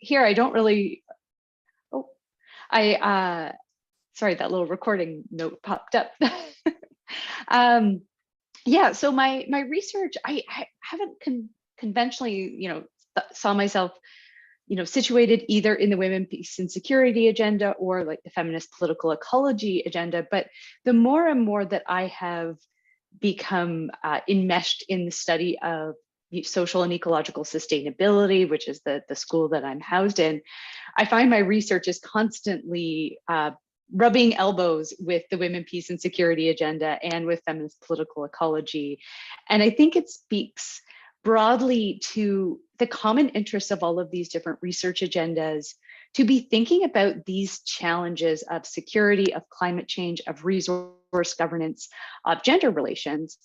here I don't really, oh, sorry, that little recording note popped up. Yeah, so my research, I haven't conventionally, saw myself, situated either in the women, peace and security agenda or like the feminist political ecology agenda. But the more and more that I have become enmeshed in the study of social and ecological sustainability, which is the school that I'm housed in, I find my research is constantly rubbing elbows with the women, peace and security agenda and with feminist political ecology. And I think it speaks broadly to the common interests of all of these different research agendas to be thinking about these challenges of security, of climate change, of resource governance, of gender relations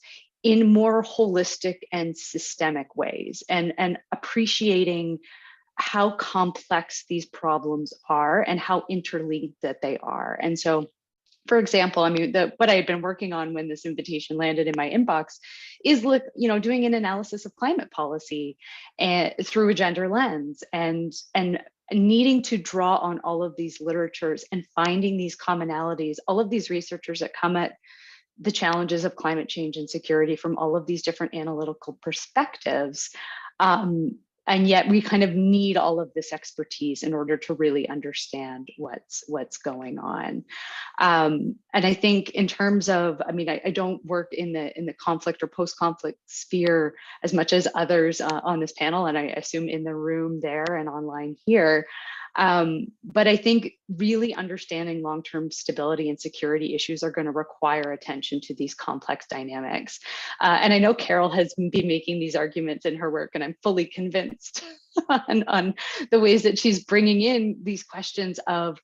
in more holistic and systemic ways, and appreciating how complex these problems are and how interlinked that they are. And so, for example, I mean, what I had been working on when this invitation landed in my inbox is, doing an analysis of climate policy through a gender lens, and needing to draw on all of these literatures and finding these commonalities, all of these researchers that come at the challenges of climate change and security from all of these different analytical perspectives. And yet we kind of need all of this expertise in order to really understand what's going on. And I think in terms of, I mean, I don't work in the conflict or post-conflict sphere as much as others on this panel, and I assume in the room there and online here. But I think really understanding long-term stability and security issues are going to require attention to these complex dynamics. And I know Carol has been making these arguments in her work, and I'm fully convinced on the ways that she's bringing in these questions of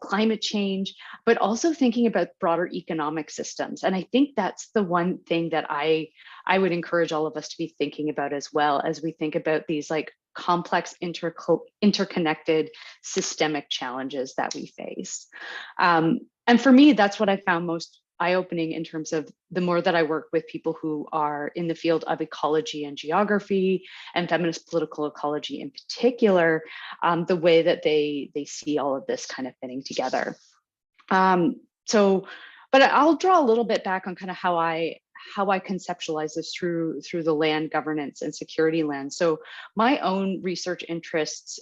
climate change, but also thinking about broader economic systems. And I think that's the one thing that I would encourage all of us to be thinking about as well, as we think about these like complex, interconnected, systemic challenges that we face. And for me, that's what I found most eye-opening in terms of the more that I work with people who are in the field of ecology and geography and feminist political ecology in particular, the way that they see all of this kind of fitting together. But I'll draw a little bit back on kind of how I conceptualize this through the land governance and security lens. So my own research interests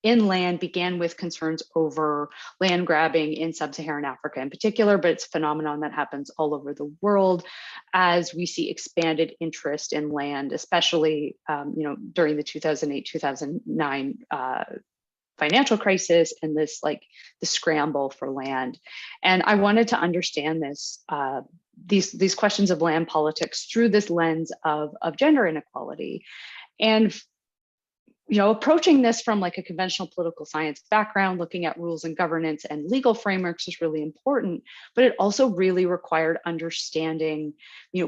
in land began with concerns over land grabbing in sub-Saharan Africa in particular, but it's a phenomenon that happens all over the world as we see expanded interest in land, especially during the 2008-2009 financial crisis and this the scramble for land. And I wanted to understand this, these questions of land politics through this lens of gender inequality. And approaching this from like a conventional political science background, looking at rules and governance and legal frameworks is really important, but it also really required understanding,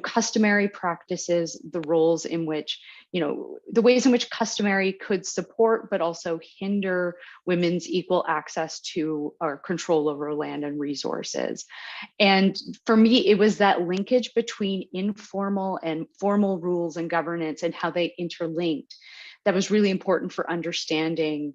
customary practices, the roles in which, the ways in which customary could support, but also hinder women's equal access to or control over land and resources. And for me, it was that linkage between informal and formal rules and governance and how they interlinked that was really important for understanding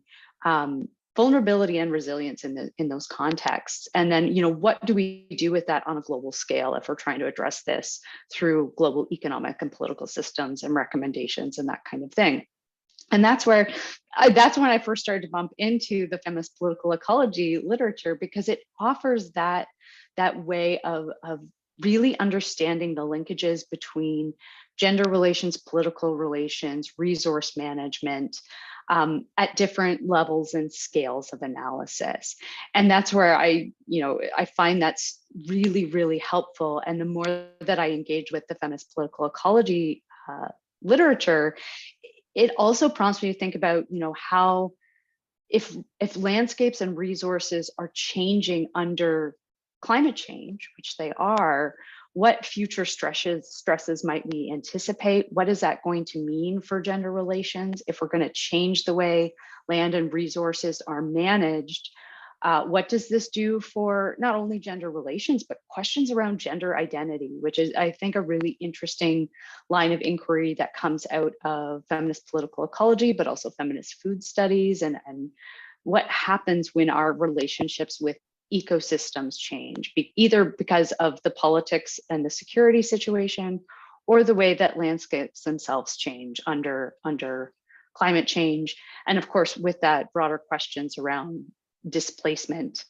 vulnerability and resilience in those contexts. And then, what do we do with that on a global scale if we're trying to address this through global economic and political systems and recommendations and that kind of thing. And that's when I first started to bump into the feminist political ecology literature, because it offers that way of really understanding the linkages between gender relations, political relations, resource management at different levels and scales of analysis. And that's where I find that's really, really helpful. And the more that I engage with the feminist political ecology literature, it also prompts me to think about, how if landscapes and resources are changing under climate change, which they are, what future stresses might we anticipate? What is that going to mean for gender relations if we're going to change the way land and resources are managed? What does this do for not only gender relations, but questions around gender identity, which is, I think, a really interesting line of inquiry that comes out of feminist political ecology, but also feminist food studies, and what happens when our relationships with ecosystems change, either because of the politics and the security situation, or the way that landscapes themselves change under climate change. And of course, with that, broader questions around displacement,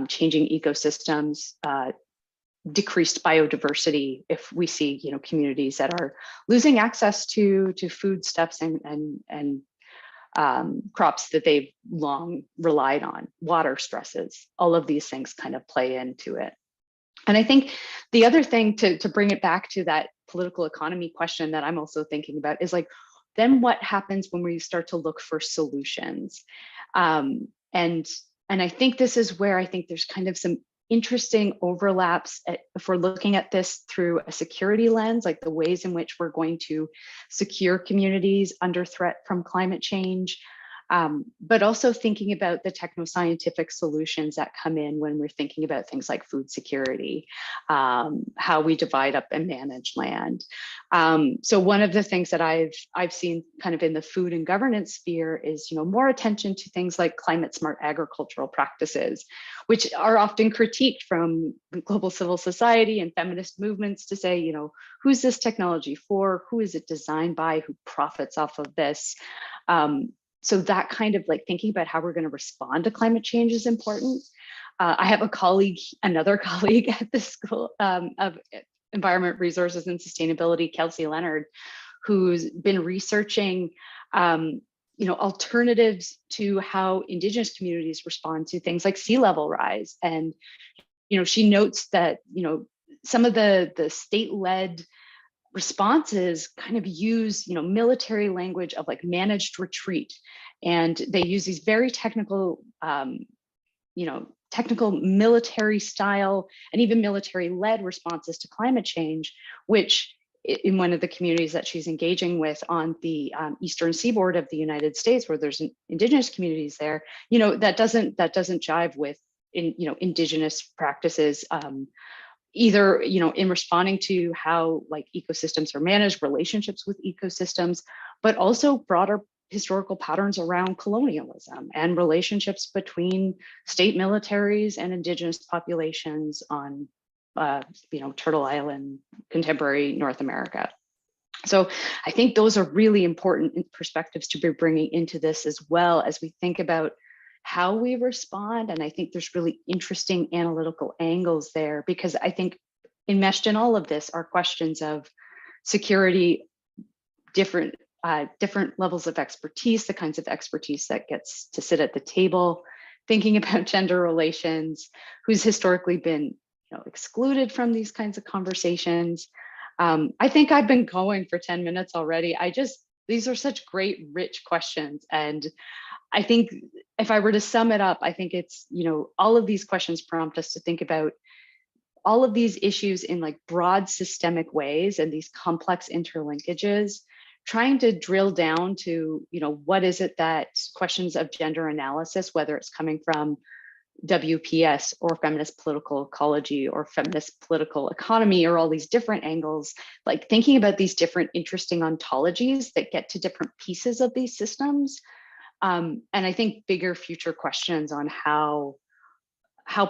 changing ecosystems, decreased biodiversity. If we see, communities that are losing access to foodstuffs and crops that they've long relied on, water stresses, all of these things kind of play into it. And I think the other thing to bring it back to that political economy question that I'm also thinking about is like, then what happens when we start to look for solutions? And I think this is where I think there's kind of some interesting overlaps if we're looking at this through a security lens, like the ways in which we're going to secure communities under threat from climate change, but also thinking about the techno-scientific solutions that come in when we're thinking about things like food security, how we divide up and manage land. So one of the things that I've seen kind of in the food and governance sphere is, more attention to things like climate smart agricultural practices, which are often critiqued from global civil society and feminist movements to say, who's this technology for? Who is it designed by? Who profits off of this? So that kind of like thinking about how we're going to respond to climate change is important. I have another colleague at the School of Environment, Resources and Sustainability, Kelsey Leonard, who's been researching alternatives to how Indigenous communities respond to things like sea level rise. And, she notes that, some of the state-led responses kind of use, military language of like managed retreat. And they use these very technical, technical military style and even military led responses to climate change, which in one of the communities that she's engaging with on the eastern seaboard of the United States, where there's Indigenous communities there, that doesn't jive with Indigenous practices, either in responding to how like ecosystems are managed, relationships with ecosystems, but also broader historical patterns around colonialism and relationships between state militaries and Indigenous populations on Turtle Island, contemporary North America. So I think those are really important perspectives to be bringing into this, as well as we think about how we respond. And I think there's really interesting analytical angles there, because I think enmeshed in all of this are questions of security, different levels of expertise, the kinds of expertise that gets to sit at the table, thinking about gender relations, who's historically been excluded from these kinds of conversations. I think I've been going for 10 minutes already. These are such great, rich questions. And I think if I were to sum it up, I think it's, all of these questions prompt us to think about all of these issues in like broad systemic ways and these complex interlinkages, trying to drill down to, what is it that questions of gender analysis, whether it's coming from WPS or feminist political ecology or feminist political economy, or all these different angles, like thinking about these different interesting ontologies that get to different pieces of these systems. And I think bigger future questions on how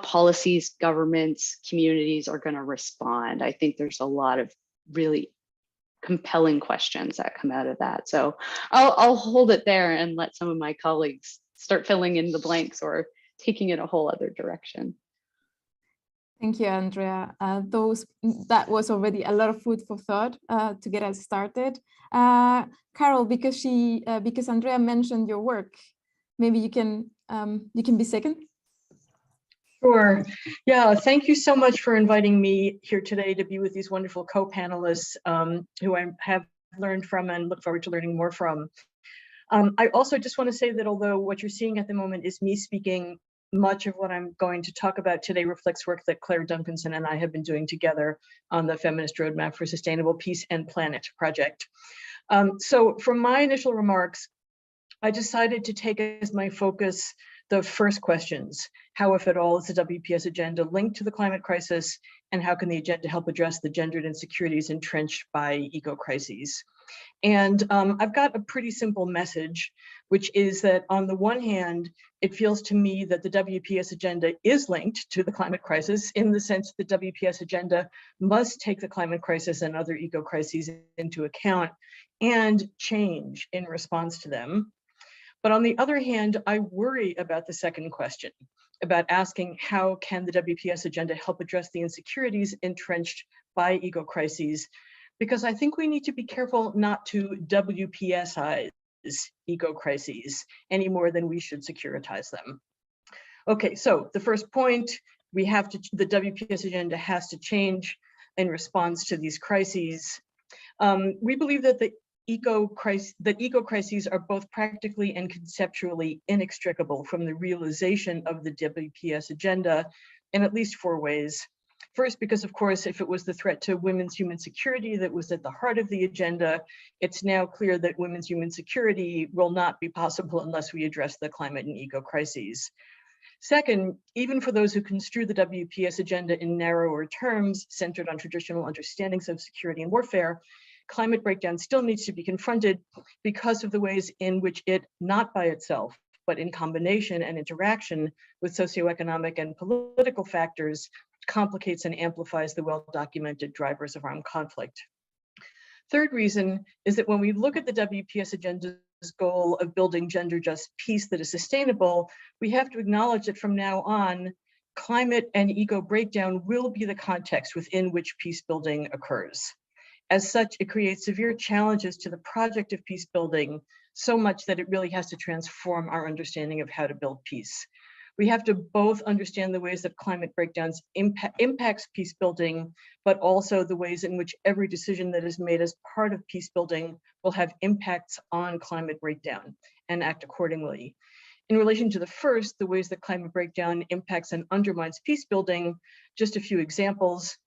policies, governments, communities are going to respond. I think there's a lot of really compelling questions that come out of that. So I'll hold it there and let some of my colleagues start filling in the blanks or taking it a whole other direction. Thank you, Andrea. That was already a lot of food for thought to get us started. Carol, because Andrea mentioned your work, maybe you can be second. Sure. Yeah, thank you so much for inviting me here today to be with these wonderful co-panelists who I have learned from and look forward to learning more from. I also just want to say that although what you're seeing at the moment is me speaking, much of what I'm going to talk about today reflects work that Claire Duncanson and I have been doing together on the Feminist Roadmap for Sustainable Peace and Planet project. So from my initial remarks, I decided to take as my focus the first questions. How, if at all, is the WPS agenda linked to the climate crisis? And how can the agenda help address the gendered insecurities entrenched by eco-crises? And I've got a pretty simple message, which is that on the one hand, it feels to me that the WPS agenda is linked to the climate crisis in the sense that the WPS agenda must take the climate crisis and other eco-crises into account and change in response to them. But on the other hand, I worry about the second question, about asking how can the WPS agenda help address the insecurities entrenched by eco-crises, because I think we need to be careful not to WPSize eco-crises any more than we should securitize them. Okay, so the first point, the WPS agenda has to change in response to these crises. We believe that eco-crises are both practically and conceptually inextricable from the realization of the WPS agenda in at least 4 ways. First, because of course, if it was the threat to women's human security that was at the heart of the agenda, it's now clear that women's human security will not be possible unless we address the climate and eco-crises. Second, even for those who construe the WPS agenda in narrower terms centered on traditional understandings of security and warfare, climate breakdown still needs to be confronted because of the ways in which it, not by itself, but in combination and interaction with socioeconomic and political factors, complicates and amplifies the well-documented drivers of armed conflict. Third reason is that when we look at the WPS agenda's goal of building gender-just peace that is sustainable, we have to acknowledge that from now on, climate and eco breakdown will be the context within which peace building occurs. As such, it creates severe challenges to the project of peace building, so much that it really has to transform our understanding of how to build peace. We have to both understand the ways that climate breakdowns impacts peace building, but also the ways in which every decision that is made as part of peace building will have impacts on climate breakdown and act accordingly. In relation to the first, the ways that climate breakdown impacts and undermines peace building, just a few examples.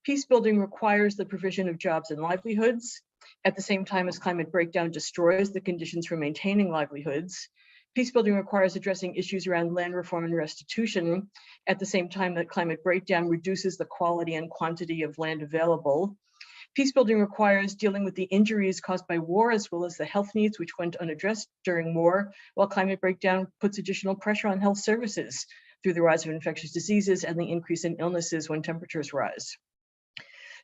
Peace building requires the provision of jobs and livelihoods, at the same time as climate breakdown destroys the conditions for maintaining livelihoods. Peace building requires addressing issues around land reform and restitution, at the same time that climate breakdown reduces the quality and quantity of land available. Peace building requires dealing with the injuries caused by war as well as the health needs which went unaddressed during war, while climate breakdown puts additional pressure on health services through the rise of infectious diseases and the increase in illnesses when temperatures rise.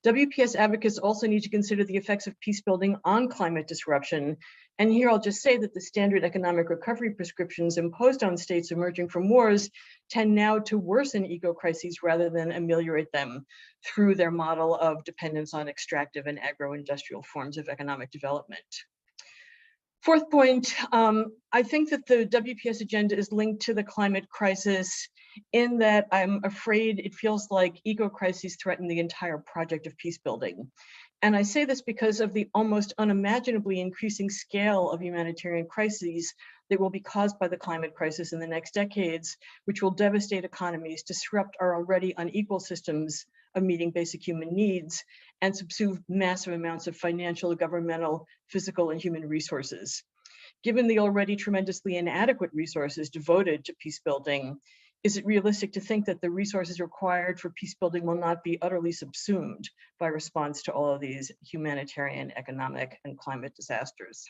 WPS advocates also need to consider the effects of peace building on climate disruption. And here I'll just say that the standard economic recovery prescriptions imposed on states emerging from wars tend now to worsen eco-crises rather than ameliorate them through their model of dependence on extractive and agro-industrial forms of economic development. Fourth point, I think that the WPS agenda is linked to the climate crisis in that I'm afraid it feels like eco-crises threaten the entire project of peace building. And I say this because of the almost unimaginably increasing scale of humanitarian crises that will be caused by the climate crisis in the next decades, which will devastate economies, disrupt our already unequal systems of meeting basic human needs, and subsume massive amounts of financial, governmental, physical, and human resources. Given the already tremendously inadequate resources devoted to peace building, is it realistic to think that the resources required for peace building will not be utterly subsumed by response to all of these humanitarian, economic, and climate disasters?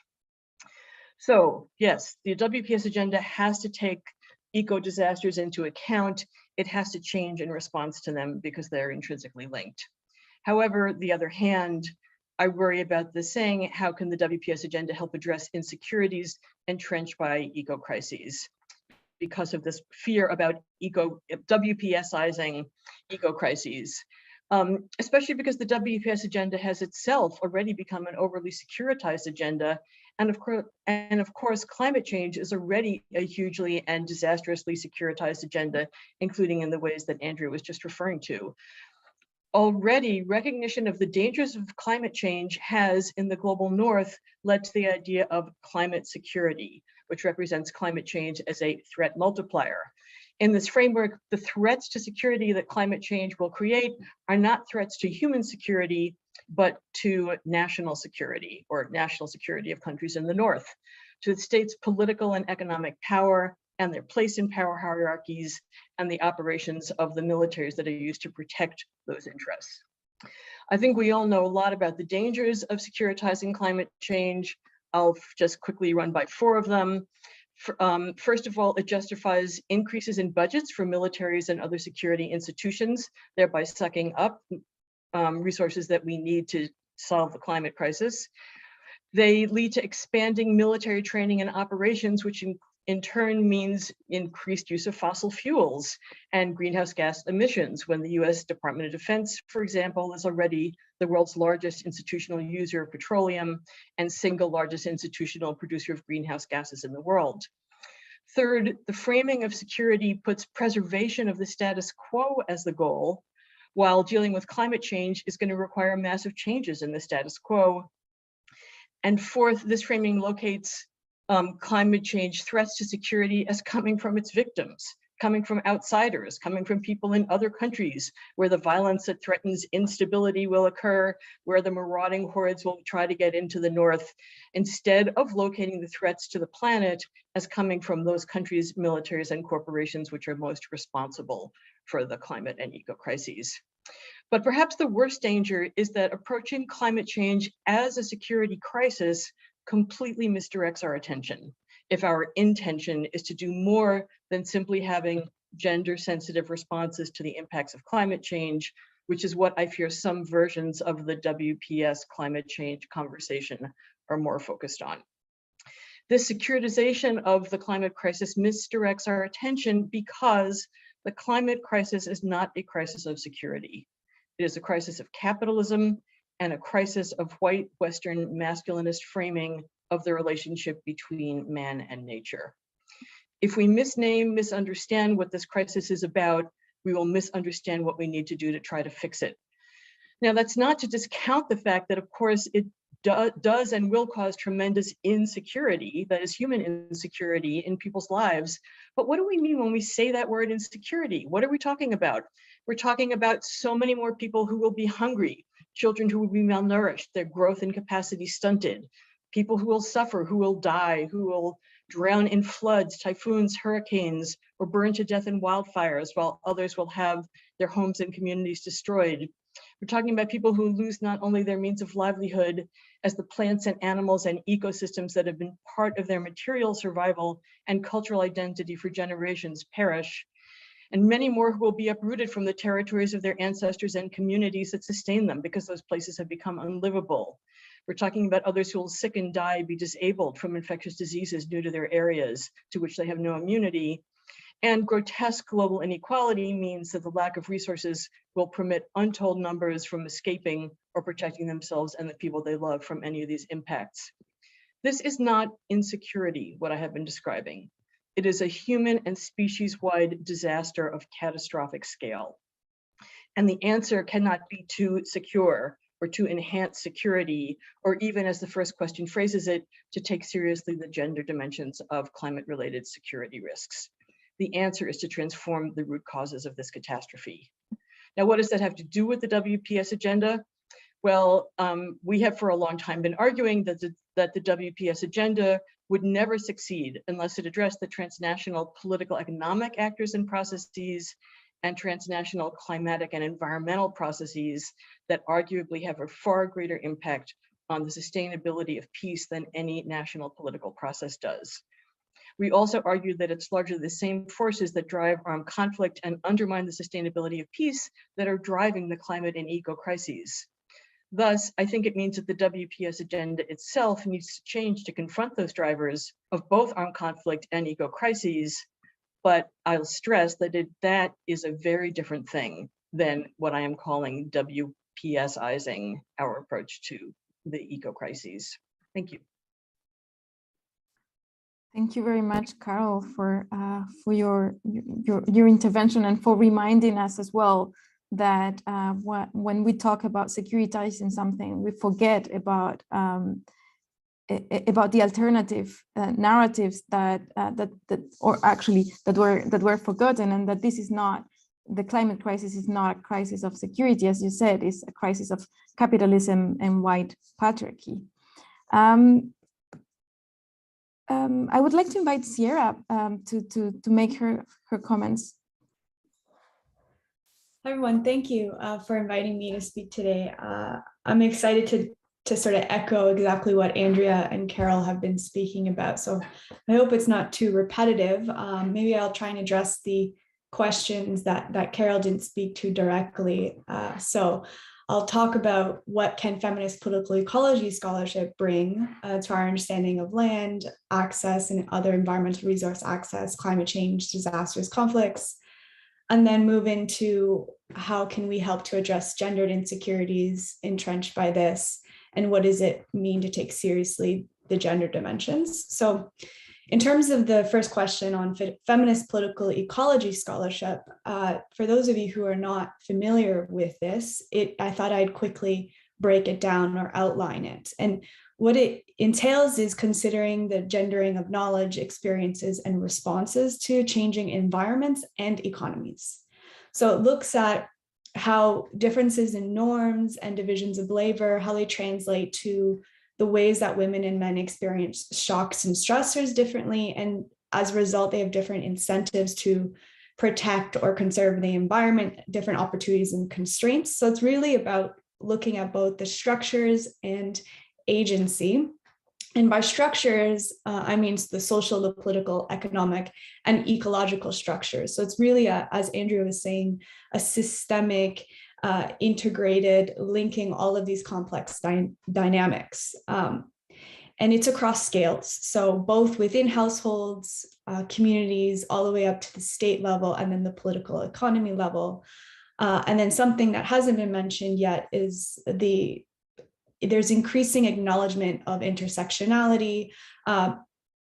So yes, the WPS agenda has to take eco disasters into account. It has to change in response to them because they're intrinsically linked. However, the other hand, I worry about the saying, how can the WPS agenda help address insecurities entrenched by eco-crises? Because of this fear about WPSizing eco-crises, especially because the WPS agenda has itself already become an overly securitized agenda. And of course, climate change is already a hugely and disastrously securitized agenda, including in the ways that Andrea was just referring to. Already, recognition of the dangers of climate change has, in the global north, led to the idea of climate security, which represents climate change as a threat multiplier. In this framework, the threats to security that climate change will create are not threats to human security, but to national security, or national security of countries in the north, to the state's political and economic power, and their place in power hierarchies and the operations of the militaries that are used to protect those interests. I think we all know a lot about the dangers of securitizing climate change. I'll just quickly run by 4 of them. First of all, it justifies increases in budgets for militaries and other security institutions, thereby sucking up resources that we need to solve the climate crisis. They lead to expanding military training and operations, which in turn means increased use of fossil fuels and greenhouse gas emissions, when the US Department of Defense, for example, is already the world's largest institutional user of petroleum and single largest institutional producer of greenhouse gases in the world. Third, the framing of security puts preservation of the status quo as the goal, while dealing with climate change is going to require massive changes in the status quo. And fourth, this framing locates climate change threats to security as coming from its victims, coming from outsiders, coming from people in other countries where the violence that threatens instability will occur, where the marauding hordes will try to get into the north, instead of locating the threats to the planet as coming from those countries' militaries and corporations which are most responsible for the climate and eco crises. But perhaps the worst danger is that approaching climate change as a security crisis completely misdirects our attention if our intention is to do more than simply having gender-sensitive responses to the impacts of climate change, which is what I fear some versions of the WPS climate change conversation are more focused on. This securitization of the climate crisis misdirects our attention because the climate crisis is not a crisis of security. It is a crisis of capitalism and a crisis of white Western masculinist framing of the relationship between man and nature. If we misname, misunderstand what this crisis is about, we will misunderstand what we need to do to try to fix it. Now, that's not to discount the fact that, of course, it does and will cause tremendous insecurity, that is human insecurity in people's lives. But what do we mean when we say that word insecurity? What are we talking about? We're talking about so many more people who will be hungry, children who will be malnourished, their growth and capacity stunted, people who will suffer, who will die, who will drown in floods, typhoons, hurricanes, or burn to death in wildfires, while others will have their homes and communities destroyed. We're talking about people who lose not only their means of livelihood, as the plants and animals and ecosystems that have been part of their material survival and cultural identity for generations perish, and many more who will be uprooted from the territories of their ancestors and communities that sustain them because those places have become unlivable. We're talking about others who will sick and die, be disabled from infectious diseases new to their areas to which they have no immunity. And grotesque global inequality means that the lack of resources will permit untold numbers from escaping or protecting themselves and the people they love from any of these impacts. This is not insecurity, what I have been describing. It is a human and species-wide disaster of catastrophic scale. And the answer cannot be to secure or to enhance security, or even, as the first question phrases it, to take seriously the gender dimensions of climate-related security risks. The answer is to transform the root causes of this catastrophe. Now, what does that have to do with the WPS agenda? Well, we have for a long time been arguing that the WPS agenda would never succeed unless it addressed the transnational political economic actors and processes and transnational climatic and environmental processes that arguably have a far greater impact on the sustainability of peace than any national political process does. We also argue that it's largely the same forces that drive armed conflict and undermine the sustainability of peace that are driving the climate and eco crises. Thus, I think it means that the WPS agenda itself needs to change to confront those drivers of both armed conflict and eco crises. But I'll stress that that is a very different thing than what I am calling WPSizing our approach to the eco crises. Thank you. Thank you very much, Carol, for your intervention and for reminding us as well that when we talk about securitizing something, we forget about the alternative narratives that were forgotten, and that this is not, the climate crisis is not a crisis of security, as you said, it's a crisis of capitalism and white patriarchy. I would like to invite Sierra to make her comments. Hi, everyone. Thank you for inviting me to speak today. I'm excited to sort of echo exactly what Andrea and Carol have been speaking about. So I hope it's not too repetitive. Maybe I'll try and address the questions that Carol didn't speak to directly. So I'll talk about what can feminist political ecology scholarship bring to our understanding of land, access, and other environmental resource access, climate change, disasters, conflicts, and then move into how can we help to address gendered insecurities entrenched by this, and what does it mean to take seriously the gender dimensions. So in terms of the first question on feminist political ecology scholarship, for those of you who are not familiar with this, I thought I'd quickly break it down or outline it. And what it entails is considering the gendering of knowledge, experiences, and responses to changing environments and economies. So it looks at how differences in norms and divisions of labor, how they translate to the ways that women and men experience shocks and stressors differently. And as a result, they have different incentives to protect or conserve the environment, different opportunities and constraints. So it's really about looking at both the structures and agency. And by structures, I mean the social, the political, economic, and ecological structures. So it's really, as Andrea was saying, a systemic, integrated, linking all of these complex dynamics. And it's across scales. So both within households, communities, all the way up to the state level, and then the political economy level. And then something that hasn't been mentioned yet is there's increasing acknowledgement of intersectionality,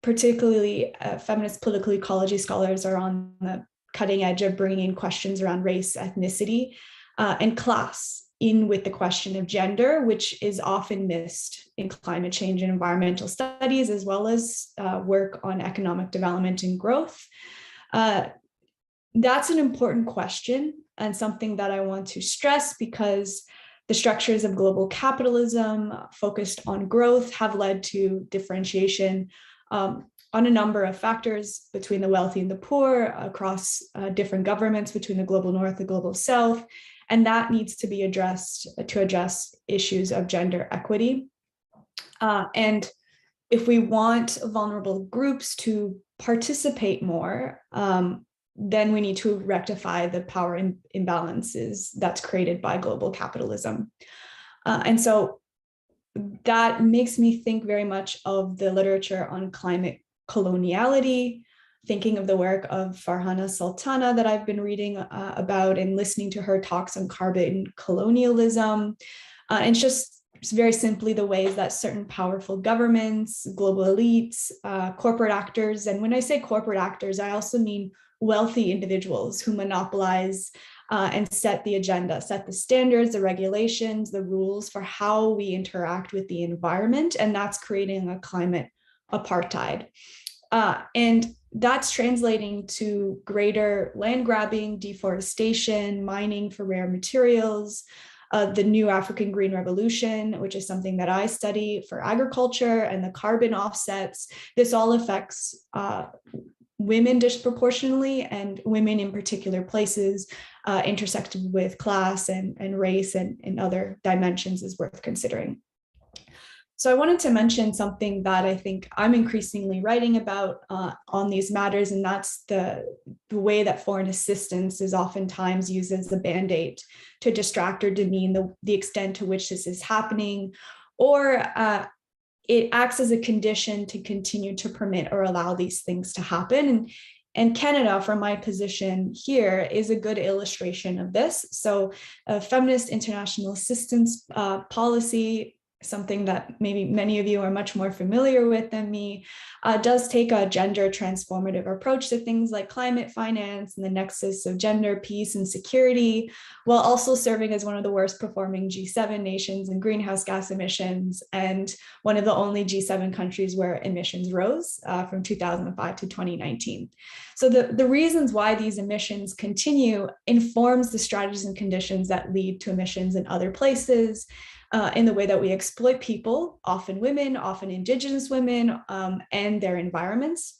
particularly feminist political ecology scholars are on the cutting edge of bringing in questions around race, ethnicity, and class in with the question of gender, which is often missed in climate change and environmental studies, as well as work on economic development and growth. That's an important question and something that I want to stress, because the structures of global capitalism focused on growth have led to differentiation on a number of factors between the wealthy and the poor, across different governments, between the global north, the global south, and that needs to be addressed to address issues of gender equity. And if we want vulnerable groups to participate more, then we need to rectify the power imbalances that's created by global capitalism. And so that makes me think very much of the literature on climate coloniality, thinking of the work of Farhana Sultana that I've been reading about and listening to her talks on carbon colonialism. And just very simply the ways that certain powerful governments, global elites, corporate actors, and when I say corporate actors, I also mean wealthy individuals who monopolize and set the agenda, set the standards, the regulations, the rules for how we interact with the environment. And that's creating a climate apartheid. And that's translating to greater land grabbing, deforestation, mining for rare materials, the new African Green Revolution, which is something that I study for agriculture, and the carbon offsets. This all affects women disproportionately, and women in particular places intersected with class and race and other dimensions is worth considering. So I wanted to mention something that I think I'm increasingly writing about on these matters, and that's the way that foreign assistance is oftentimes used as a band-aid to distract or demean the extent to which this is happening, or it acts as a condition to continue to permit or allow these things to happen. And Canada, from my position here, is a good illustration of this. So feminist international assistance policy, something that maybe many of you are much more familiar with than me, does take a gender transformative approach to things like climate finance and the nexus of gender, peace, and security, while also serving as one of the worst performing G7 nations in greenhouse gas emissions, and one of the only G7 countries where emissions rose from 2005 to 2019. So the reasons why these emissions continue informs the strategies and conditions that lead to emissions in other places. in the way that we exploit people, often women, often Indigenous women, and their environments.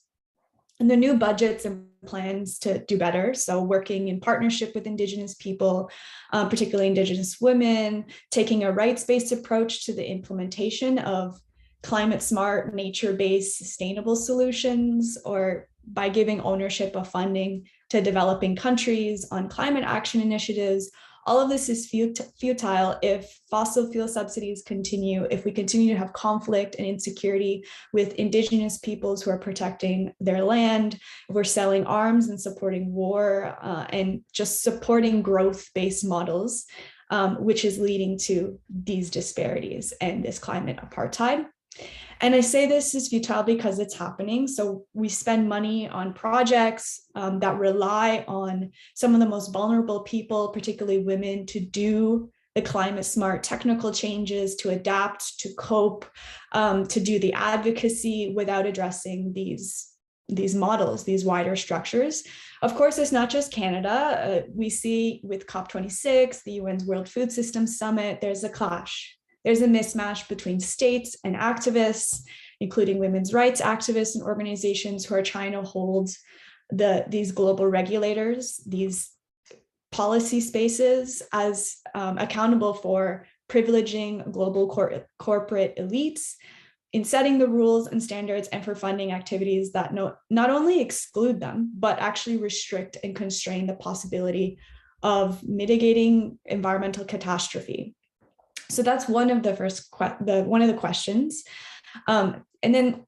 And the new budgets and plans to do better. So working in partnership with Indigenous people, particularly Indigenous women, taking a rights-based approach to the implementation of climate smart, nature-based, sustainable solutions, or by giving ownership of funding to developing countries on climate action initiatives. All of this is futile if fossil fuel subsidies continue, if we continue to have conflict and insecurity with Indigenous peoples who are protecting their land, if we're selling arms and supporting war, and just supporting growth-based models, which is leading to these disparities and this climate apartheid. And I say this is futile because it's happening. So we spend money on projects that rely on some of the most vulnerable people, particularly women, to do the climate smart technical changes, to adapt, to cope, to do the advocacy without addressing these models, these wider structures. Of course, it's not just Canada. We see with COP26, the UN's World Food Systems Summit, there's a clash. There's a mismatch between states and activists, including women's rights activists and organizations who are trying to hold these global regulators, these policy spaces as accountable for privileging global corporate elites in setting the rules and standards and for funding activities that not only exclude them, but actually restrict and constrain the possibility of mitigating environmental catastrophe. So that's one of the one of the questions. And then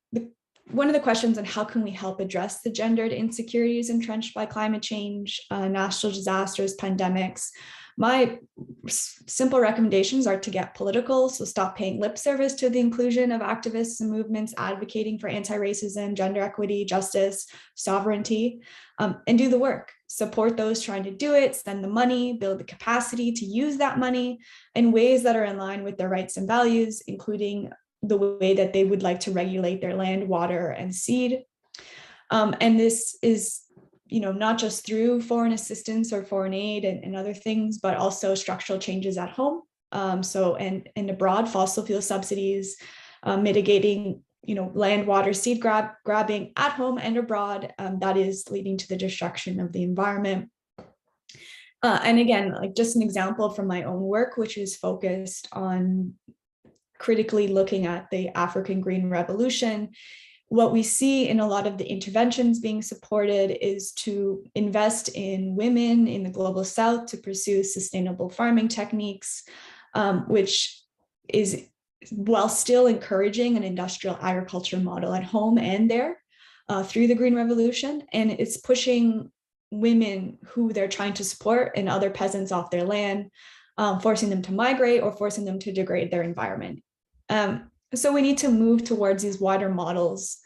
one of the questions on how can we help address the gendered insecurities entrenched by climate change, natural disasters, pandemics. My simple recommendations are to get political, so stop paying lip service to the inclusion of activists and movements advocating for anti-racism, gender equity, justice, sovereignty, and do the work. Support those trying to do it, spend the money, build the capacity to use that money in ways that are in line with their rights and values, including the way that they would like to regulate their land, water, and seed. And this is, not just through foreign assistance or foreign aid and other things, but also structural changes at home. And abroad, fossil fuel subsidies, mitigating, land, water, seed grabbing at home and abroad, that is leading to the destruction of the environment. And again, like just an example from my own work, which is focused on critically looking at the African Green Revolution. What we see in a lot of the interventions being supported is to invest in women in the global south to pursue sustainable farming techniques, which is while still encouraging an industrial agriculture model at home and there through the Green Revolution. And it's pushing women who they're trying to support and other peasants off their land, forcing them to migrate or forcing them to degrade their environment. So we need to move towards these wider models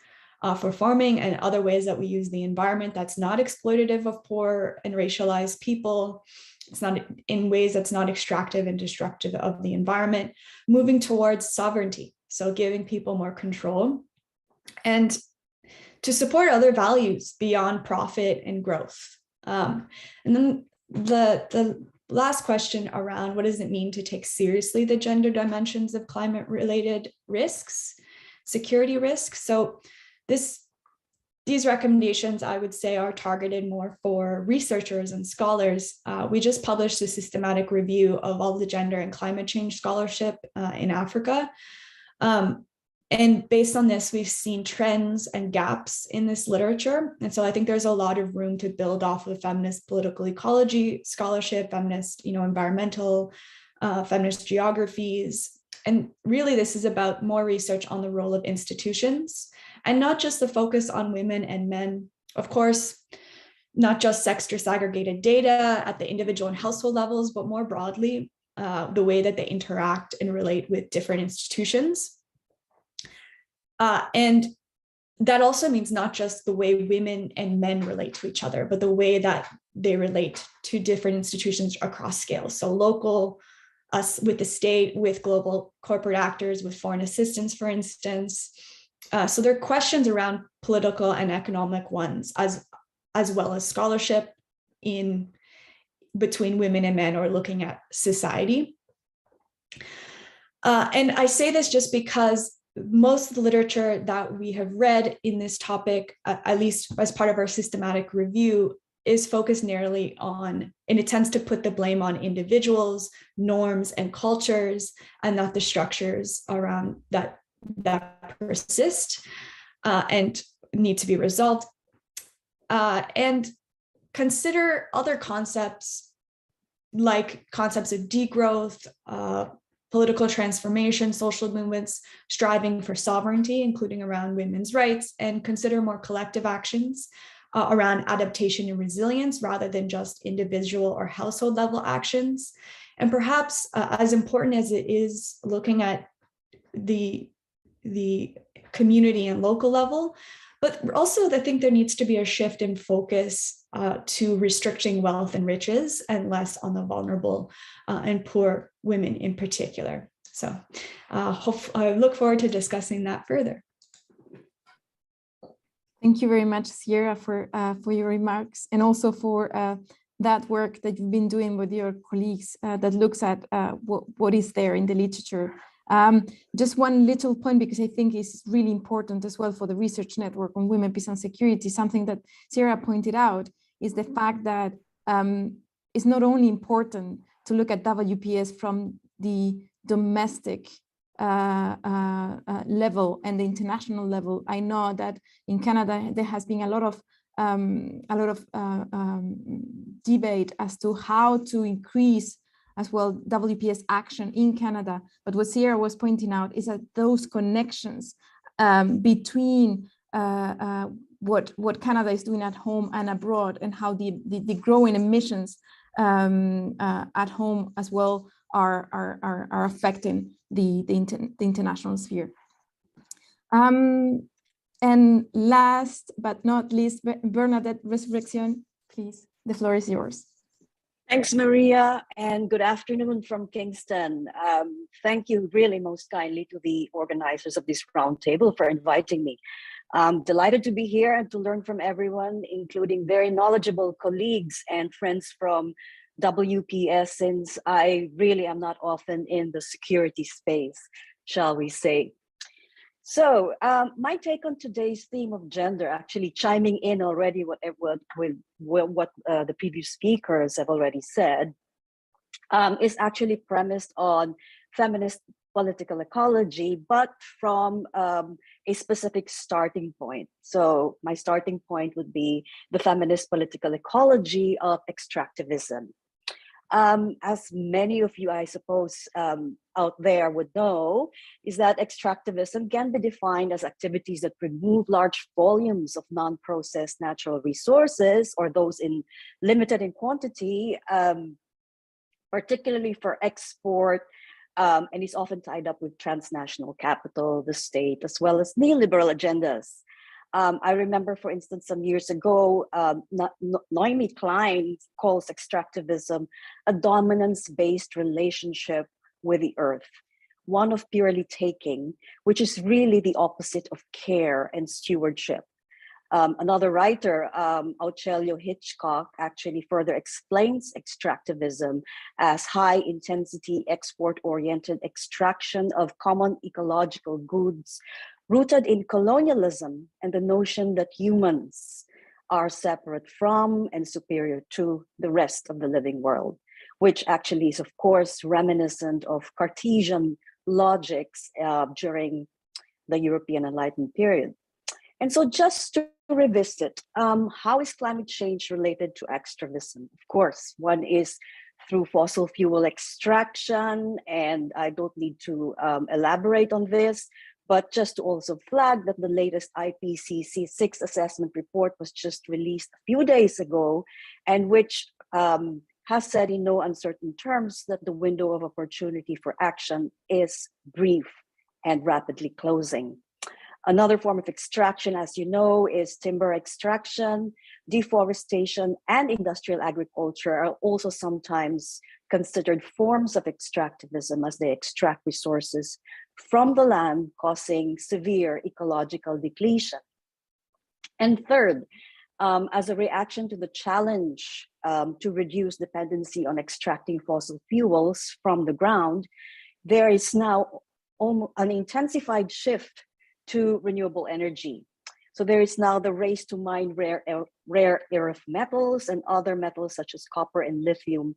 for farming and other ways that we use the environment that's not exploitative of poor and racialized people. It's not in ways that's not extractive and destructive of the environment, moving towards sovereignty. So giving people more control and to support other values beyond profit and growth. And then the last question around what does it mean to take seriously the gender dimensions of climate-related risks, security risks. So these recommendations, I would say, are targeted more for researchers and scholars. We just published a systematic review of all the gender and climate change scholarship in Africa. And based on this, we've seen trends and gaps in this literature. And so I think there's a lot of room to build off of feminist political ecology scholarship, feminist, environmental, feminist geographies. And really, this is about more research on the role of institutions and not just the focus on women and men. Of course, not just sex disaggregated data at the individual and household levels, but more broadly, the way that they interact and relate with different institutions. And that also means not just the way women and men relate to each other, but the way that they relate to different institutions across scales. So local, us with the state, with global corporate actors, with foreign assistance, for instance. So there are questions around political and economic ones, as well as scholarship between women and men or looking at society. And I say this just because most of the literature that we have read in this topic, at least as part of our systematic review, is focused narrowly on, and it tends to put the blame on individuals, norms, and cultures, and not the structures around that persist and need to be resolved. And consider other concepts like concepts of degrowth, political transformation, social movements striving for sovereignty, including around women's rights, and consider more collective actions around adaptation and resilience rather than just individual or household level actions. And perhaps as important as it is looking at the community and local level, but also I think there needs to be a shift in focus to restricting wealth and riches and less on the vulnerable and poor women in particular. So I look forward to discussing that further. Thank you very much, Sierra, for your remarks, and also for that work that you've been doing with your colleagues that looks at what is there in the literature. Just one little point, because I think it's really important as well for the research network on women, peace and security. Something that Sierra pointed out is the fact that it's not only important to look at WPS from the domestic level and the international level. I know that in Canada there has been a lot of debate as to how to increase as well WPS action in Canada. But what Sierra was pointing out is that those connections between what Canada is doing at home and abroad, and how the growing emissions at home as well are affecting the international sphere. And last but not least, Bernadette Resurrection, please, the floor is yours. Thanks, Maria, and good afternoon from Kingston. Thank you really most kindly to the organizers of this roundtable for inviting me. I'm delighted to be here and to learn from everyone, including very knowledgeable colleagues and friends from WPS, since I really am not often in the security space, shall we say. So my take on today's theme of gender, actually chiming in already with what the previous speakers have already said, is actually premised on feminist political ecology, but from a specific starting point. So my starting point would be the feminist political ecology of extractivism. As many of you, I suppose, out there would know, is that extractivism can be defined as activities that remove large volumes of non-processed natural resources, or those in limited in quantity, particularly for export, and is often tied up with transnational capital, the state, as well as neoliberal agendas. I remember, for instance, some years ago, Naomi Klein calls extractivism a dominance-based relationship with the earth, one of purely taking, which is really the opposite of care and stewardship. Another writer, Auchelio Hitchcock, actually further explains extractivism as high-intensity, export-oriented extraction of common ecological goods rooted in colonialism and the notion that humans are separate from and superior to the rest of the living world, which actually is, of course, reminiscent of Cartesian logics during the European Enlightenment period. And so just to revisit, how is climate change related to extractivism? Of course, one is through fossil fuel extraction, and I don't need to elaborate on this, but just to also flag that the latest IPCC 6th assessment report was just released a few days ago, and which has said in no uncertain terms that the window of opportunity for action is brief and rapidly closing. Another form of extraction, as you know, is timber extraction. Deforestation and industrial agriculture are also sometimes considered forms of extractivism, as they extract resources from the land, causing severe ecological depletion. And third, as a reaction to the challenge to reduce dependency on extracting fossil fuels from the ground, there is now an intensified shift to renewable energy. So there is now the race to mine rare earth metals and other metals such as copper and lithium.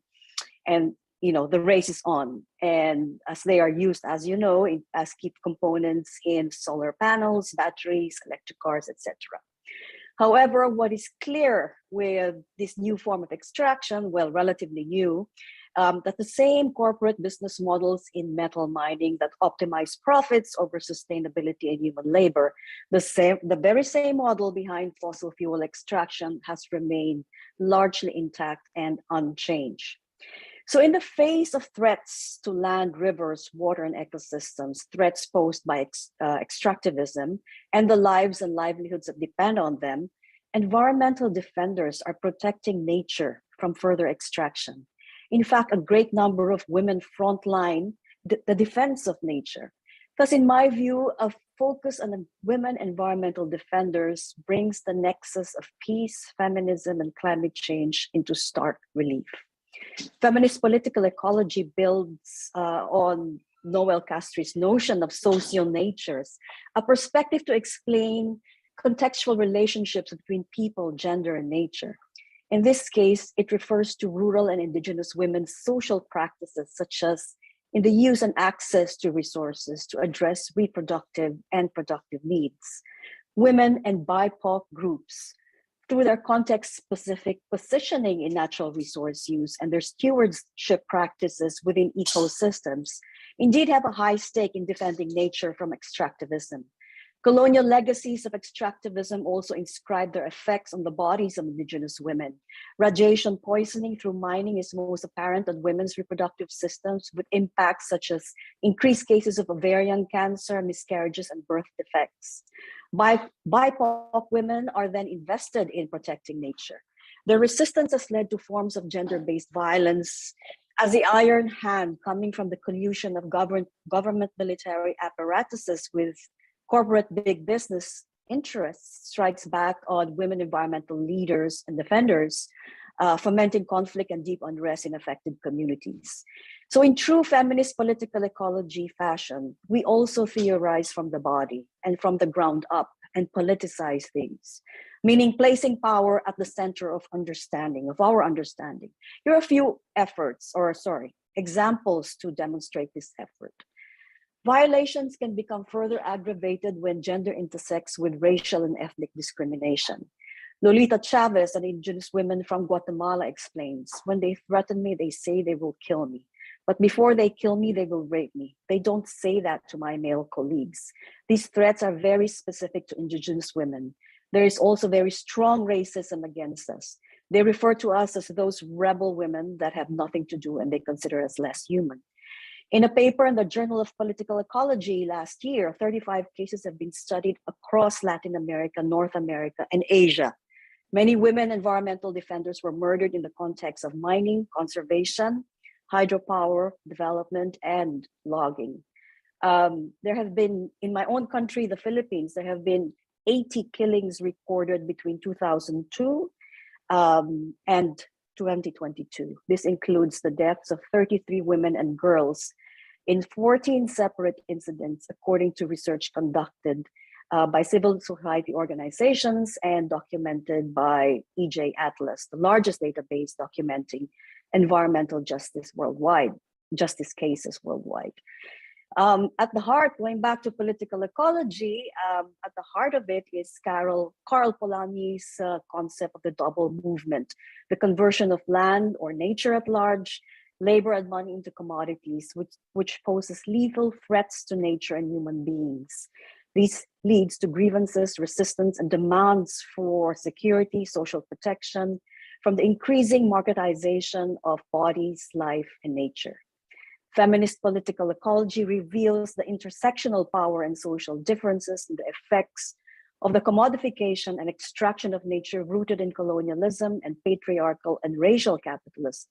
And the race is on. And as they are used, as you know, as key components in solar panels, batteries, electric cars, etc. However, what is clear with this new form of extraction, well, relatively new, that the same corporate business models in metal mining that optimize profits over sustainability and human labor, the very same model behind fossil fuel extraction has remained largely intact and unchanged. So in the face of threats to land, rivers, water, and ecosystems, threats posed by extractivism and the lives and livelihoods that depend on them, environmental defenders are protecting nature from further extraction. In fact, a great number of women frontline the defense of nature. Thus, in my view, a focus on women environmental defenders brings the nexus of peace, feminism, and climate change into stark relief. Feminist political ecology builds on Noel Castri's notion of social natures, a perspective to explain contextual relationships between people, gender, and nature. In this case, it refers to rural and indigenous women's social practices, such as in the use and access to resources to address reproductive and productive needs. Women and BIPOC groups, through their context-specific positioning in natural resource use and their stewardship practices within ecosystems, indeed have a high stake in defending nature from extractivism. Colonial legacies of extractivism also inscribe their effects on the bodies of indigenous women. Radiation poisoning through mining is most apparent on women's reproductive systems, with impacts such as increased cases of ovarian cancer, miscarriages, and birth defects. BIPOC women are then invested in protecting nature. Their resistance has led to forms of gender-based violence, as the iron hand coming from the collusion of government military apparatuses with corporate big business interests strikes back on women environmental leaders and defenders, fomenting conflict and deep unrest in affected communities. So in true feminist political ecology fashion, we also theorize from the body and from the ground up and politicize things, meaning placing power at the center of our understanding. Here are a few examples to demonstrate this effort. Violations can become further aggravated when gender intersects with racial and ethnic discrimination. Lolita Chavez, an indigenous woman from Guatemala, explains, "When they threaten me, they say they will kill me. But before they kill me, they will rape me. They don't say that to my male colleagues. These threats are very specific to indigenous women. There is also very strong racism against us. They refer to us as those rebel women that have nothing to do and they consider us less human." In a paper in the Journal of Political Ecology last year, 35 cases have been studied across Latin America, North America, and Asia. Many women environmental defenders were murdered in the context of mining, conservation, hydropower, development, and logging. There have been, in my own country, the Philippines, there have been 80 killings recorded between 2002 and 2022. This includes the deaths of 33 women and girls in 14 separate incidents, according to research conducted by civil society organizations and documented by EJ Atlas, the largest database documenting environmental justice cases worldwide. At the heart, going back to political ecology, at the heart of it is Karl Polanyi's concept of the double movement, the conversion of land or nature at large, labor and money into commodities, which poses lethal threats to nature and human beings. This leads to grievances, resistance, and demands for security, social protection from the increasing marketization of bodies, life, and nature. Feminist political ecology reveals the intersectional power and social differences and the effects of the commodification and extraction of nature rooted in colonialism and patriarchal and racial capitalism,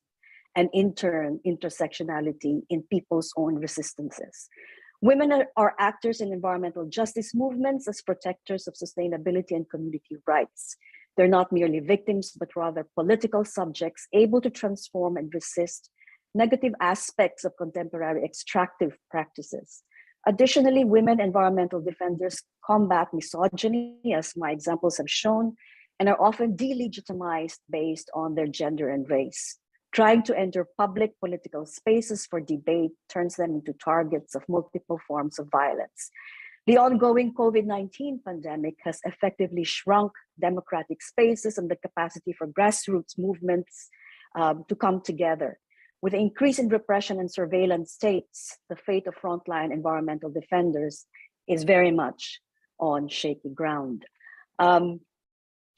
and in turn, intersectionality in people's own resistances. Women are actors in environmental justice movements as protectors of sustainability and community rights. They're not merely victims, but rather political subjects able to transform and resist negative aspects of contemporary extractive practices. Additionally, women environmental defenders combat misogyny, as my examples have shown, and are often delegitimized based on their gender and race. Trying to enter public political spaces for debate turns them into targets of multiple forms of violence. The ongoing COVID-19 pandemic has effectively shrunk democratic spaces and the capacity for grassroots movements to come together. With the increase in repression and surveillance states, the fate of frontline environmental defenders is very much on shaky ground.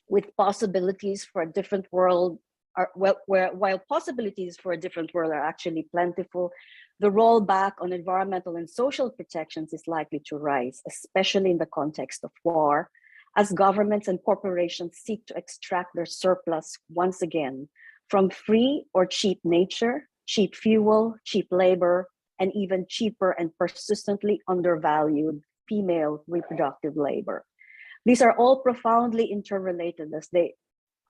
With possibilities for a different world, while possibilities for a different world are actually plentiful, the rollback on environmental and social protections is likely to rise, especially in the context of war, as governments and corporations seek to extract their surplus once again from free or cheap nature, cheap fuel, cheap labor, and even cheaper and persistently undervalued female reproductive labor. These are all profoundly interrelated, as they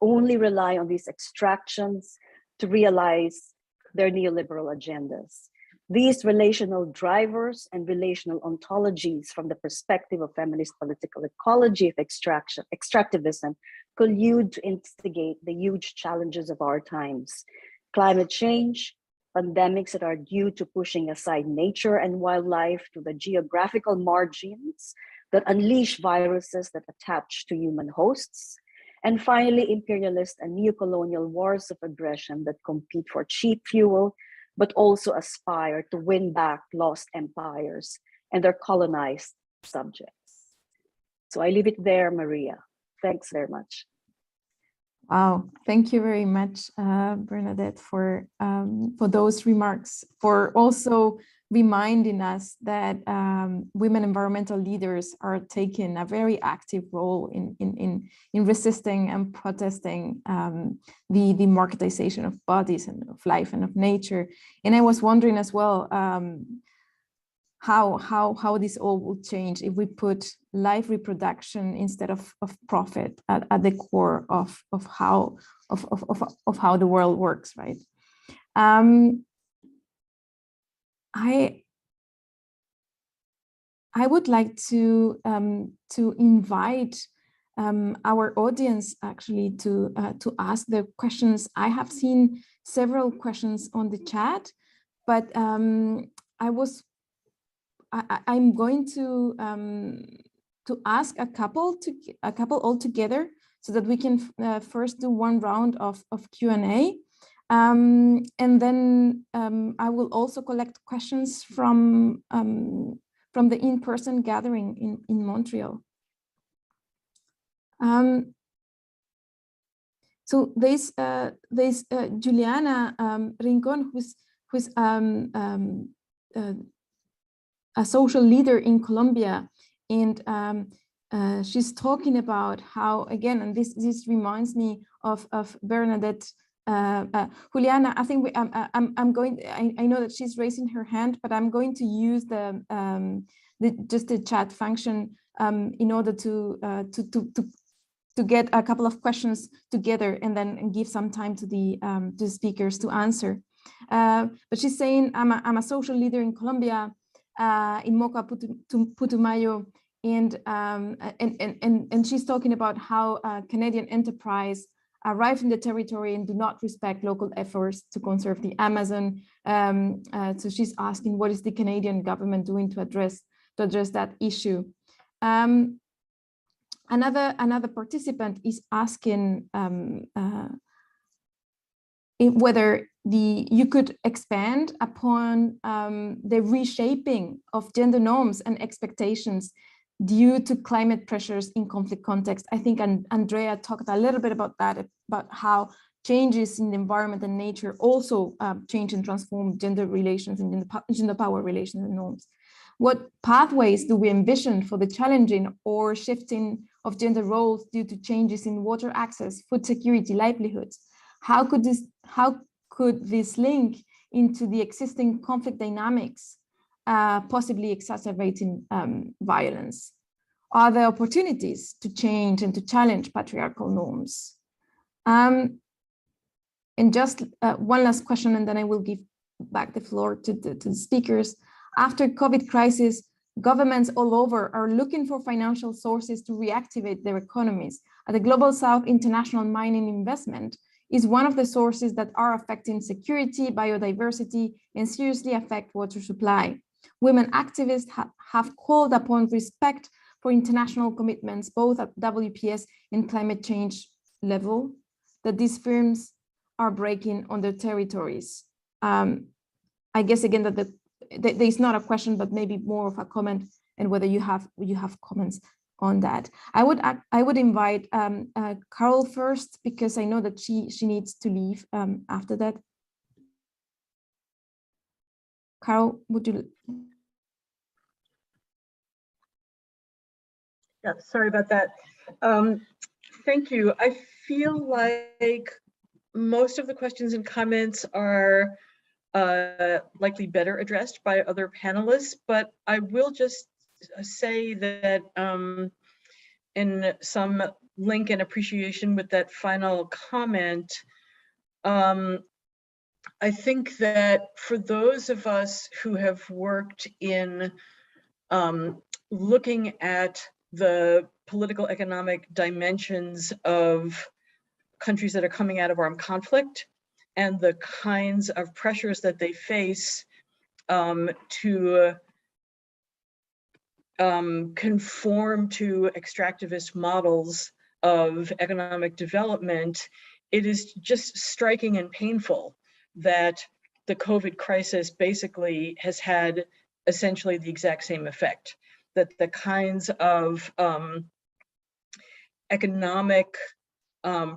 only rely on these extractions to realize their neoliberal agendas. These relational drivers and relational ontologies from the perspective of feminist political ecology of extractivism collude to instigate the huge challenges of our times. Climate change, pandemics that are due to pushing aside nature and wildlife to the geographical margins that unleash viruses that attach to human hosts, and finally, imperialist and neocolonial wars of aggression that compete for cheap fuel, but also aspire to win back lost empires and their colonized subjects. So I leave it there, Maria. Thanks very much. Wow, thank you very much, Bernadette, for those remarks, for also reminding us that women environmental leaders are taking a very active role in resisting and protesting the marketization of bodies and of life and of nature. And I was wondering as well how this all will change if we put life reproduction instead of profit at the core of how the world works, right? I would like to invite our audience actually to ask the questions. I have seen several questions on the chat, but I'm going to ask a couple all together so that we can first do one round of Q&A. And then I will also collect questions from the in-person gathering in Montreal. So there's Juliana Rincon, who's a social leader in Colombia, and she's talking about how, again, and this reminds me of Bernadette. Juliana, I think I'm going. I know that she's raising her hand, but I'm going to use just the chat function in order to get a couple of questions together and then give some time to the speakers to answer. But she's saying, I'm a social leader in Colombia, in Moca, Putumayo, and she's talking about how Canadian enterprise arrive in the territory and do not respect local efforts to conserve the Amazon. So she's asking, what is the Canadian government doing to address that issue? Another participant is asking whether you could expand upon the reshaping of gender norms and expectations due to climate pressures in conflict context. I think Andrea talked a little bit about that, about how changes in the environment and nature also change and transform gender relations and gender power relations and norms. What pathways do we envision for the challenging or shifting of gender roles due to changes in water access, food security, livelihoods? How could this link into the existing conflict dynamics, possibly exacerbating violence? Are there opportunities to change and to challenge patriarchal norms? And just one last question, and then I will give back the floor to the speakers. After COVID crisis, governments all over are looking for financial sources to reactivate their economies. At the Global South, international mining investment is one of the sources that are affecting security, biodiversity, and seriously affect water supply. Women activists have called upon respect for international commitments, both at WPS and climate change level, that these firms are breaking on their territories. I guess again that there's not a question, but maybe more of a comment, and whether you have comments on that. I would invite Carol first, because I know that she needs to leave after that. Carol, would you? Yeah, sorry about that. Thank you. I feel like most of the questions and comments are likely better addressed by other panelists, but I will just say that in some link and appreciation with that final comment, I think that for those of us who have worked in looking at the political economic dimensions of countries that are coming out of armed conflict and the kinds of pressures that they face to conform to extractivist models of economic development, it is just striking and painful that the COVID crisis basically has had essentially the exact same effect, that the kinds of economic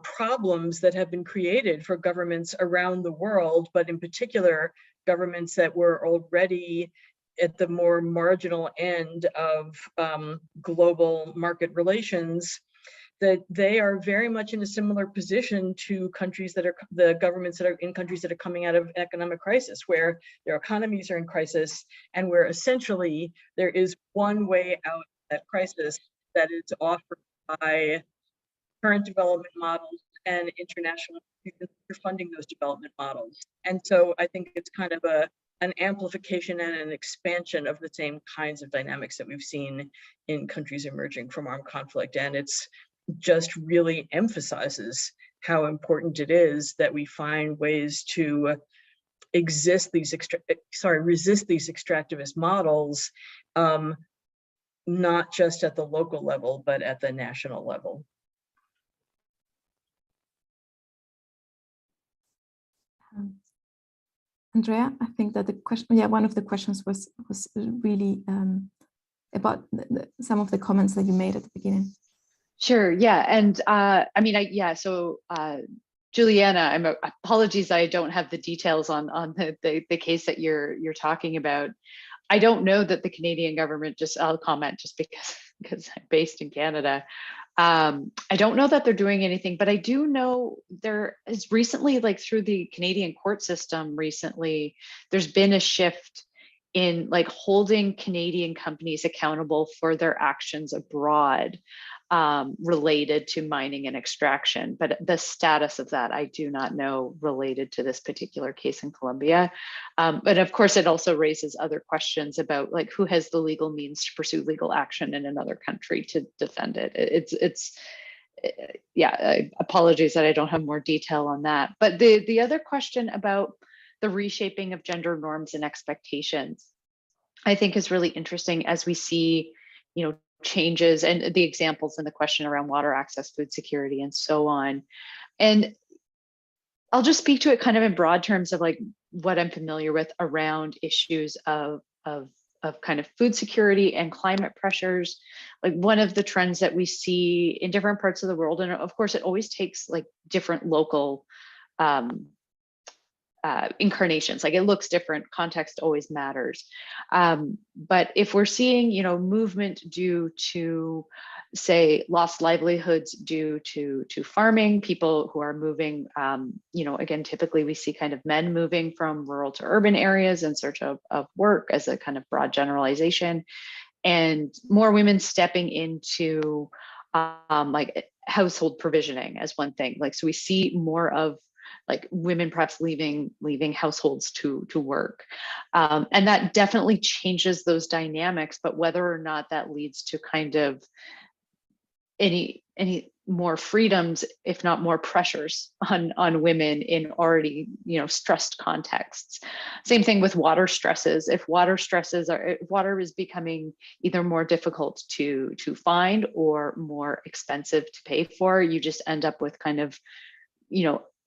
problems that have been created for governments around the world, but in particular, governments that were already at the more marginal end of global market relations, that they are very much in a similar position to countries that are, the governments that are in countries that are coming out of economic crisis, where their economies are in crisis, and where essentially there is one way out of that crisis that is offered by current development models and international institutions for funding those development models. And so I think it's kind of an amplification and an expansion of the same kinds of dynamics that we've seen in countries emerging from armed conflict. And it's just really emphasizes how important it is that we find ways to resist these extractivist models, not just at the local level, but at the national level. Andrea, I think that the question, yeah, one of the questions was really about some of the comments that you made at the beginning. Sure, yeah, and I mean, so Juliana, apologies, I don't have the details on the case that you're talking about. I don't know that the Canadian government, I'll comment just because I'm based in Canada. I don't know that they're doing anything, but I do know there is recently, like through the Canadian court system recently, there's been a shift in like holding Canadian companies accountable for their actions abroad related to mining and extraction. But the status of that, I do not know related to this particular case in Colombia. But of course, it also raises other questions about like who has the legal means to pursue legal action in another country to defend it. Yeah, apologies that I don't have more detail on that. But the other question about the reshaping of gender norms and expectations, I think is really interesting as we see, changes and the examples in the question around water access, food security, and so on. And I'll just speak to it kind of in broad terms of like what I'm familiar with around issues of kind of food security and climate pressures. Like one of the trends that we see in different parts of the world, and of course it always takes like different local incarnations, like it looks different, context always matters. But if we're seeing, movement due to, say, lost livelihoods due to farming, people who are moving, again, typically we see kind of men moving from rural to urban areas in search of work as a kind of broad generalization, and more women stepping into like household provisioning as one thing. Like, so we see more of like women perhaps leaving households to work. And that definitely changes those dynamics, but whether or not that leads to kind of any more freedoms, if not more pressures on women in already, stressed contexts. Same thing with water stresses. If water is becoming either more difficult to find or more expensive to pay for, you just end up with kind of,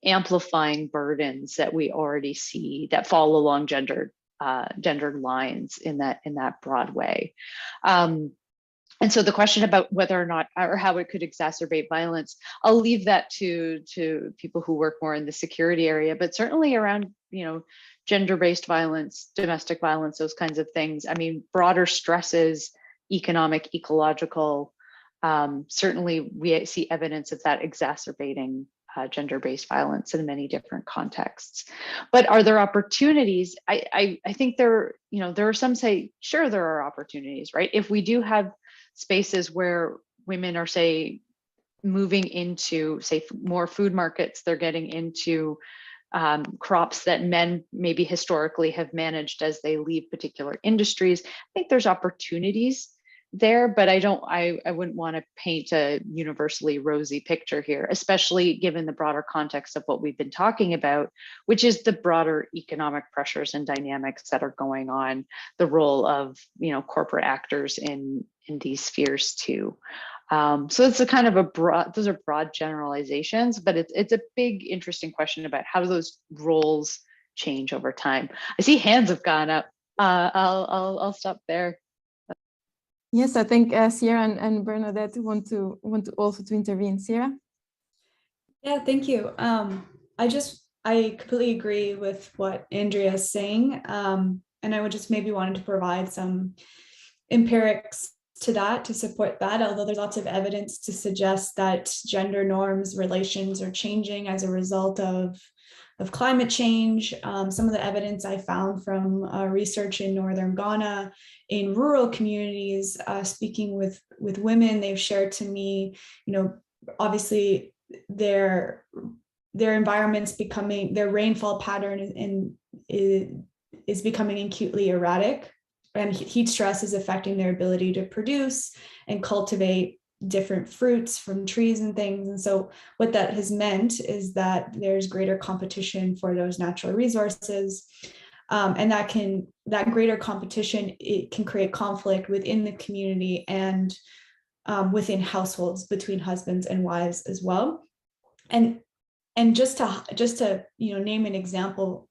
amplifying burdens that we already see that fall along gendered lines in that broad way. And so the question about whether or not, or how it could exacerbate violence, I'll leave that to people who work more in the security area, but certainly around, gender-based violence, domestic violence, those kinds of things. I mean, broader stresses, economic, ecological, certainly we see evidence of that exacerbating gender-based violence in many different contexts. But are there opportunities? I think there are some say, sure, there are opportunities, right? If we do have spaces where women are, say, moving into, say, more food markets, they're getting into crops that men maybe historically have managed as they leave particular industries. I think there's opportunities there, but I wouldn't want to paint a universally rosy picture here, especially given the broader context of what we've been talking about, which is the broader economic pressures and dynamics that are going on, the role of, corporate actors in these spheres too. So it's a kind of those are broad generalizations, but it's a big, interesting question about how those roles change over time. I see hands have gone up. I'll stop there. Yes, I think Sierra and Bernadette want to also intervene. Sierra? Yeah, thank you. I completely agree with what Andrea is saying. And I would just maybe wanted to provide some empirics to that, to support that, although there's lots of evidence to suggest that gender norms, relations are changing as a result of climate change. Some of the evidence I found from research in Northern Ghana in rural communities, speaking with women, they've shared to me, obviously their environment's becoming, their rainfall pattern is becoming acutely erratic, and heat stress is affecting their ability to produce and cultivate different fruits from trees and things. And so what that has meant is that there's greater competition for those natural resources. And that greater competition, it can create conflict within the community and within households between husbands and wives as well. And just to name an example,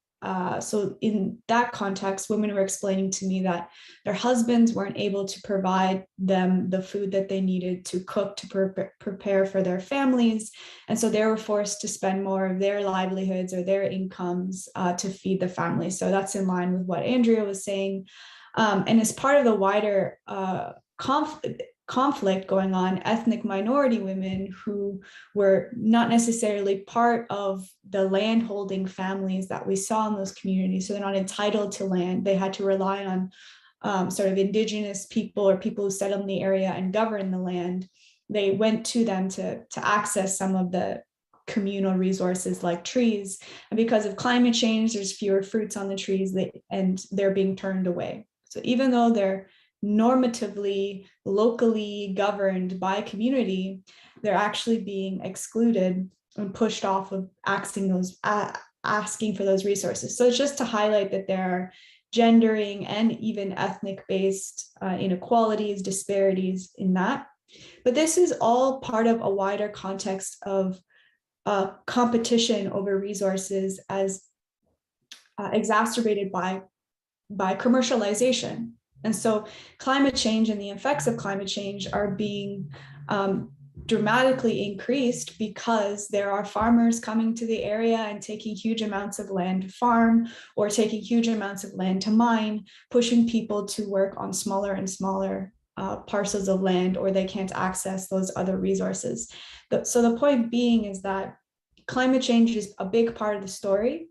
so in that context, women were explaining to me that their husbands weren't able to provide them the food that they needed to cook, to prepare for their families. And so they were forced to spend more of their livelihoods or their incomes to feed the family. So that's in line with what Andrea was saying. And as part of the wider conflict going on, ethnic minority women who were not necessarily part of the land holding families that we saw in those communities, so they're not entitled to land, they had to rely on sort of indigenous people or people who settled in the area and govern the land. They went to them to access some of the communal resources like trees, and because of climate change, there's fewer fruits on the trees, and they're being turned away. So even though they're normatively, locally governed by community, they're actually being excluded and pushed off of asking for those resources. So it's just to highlight that there are gendering and even ethnic-based inequalities, disparities in that. But this is all part of a wider context of competition over resources as exacerbated by commercialization. And so climate change and the effects of climate change are being dramatically increased because there are farmers coming to the area and taking huge amounts of land to farm or taking huge amounts of land to mine, pushing people to work on smaller and smaller parcels of land, or they can't access those other resources. So the point being is that climate change is a big part of the story,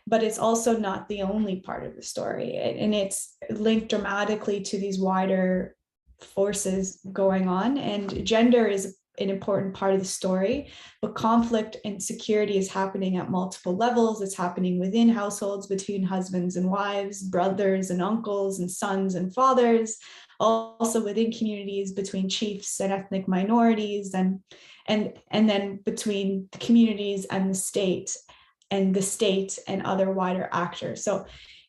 but it's also not the only part of the story. And it's linked dramatically to these wider forces going on. And gender is an important part of the story, but conflict and security is happening at multiple levels. It's happening within households, between husbands and wives, brothers and uncles, and sons and fathers, also within communities, between chiefs and ethnic minorities, and then between the communities and the state and other wider actors. So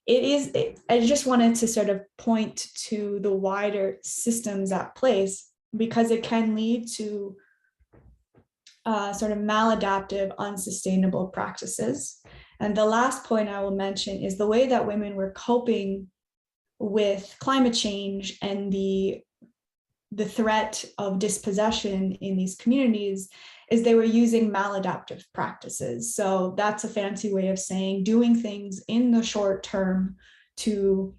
I just wanted to sort of point to the wider systems at place, because it can lead to sort of maladaptive, unsustainable practices. And the last point I will mention is the way that women were coping with climate change and the threat of dispossession in these communities is they were using maladaptive practices. So that's a fancy way of saying doing things in the short term to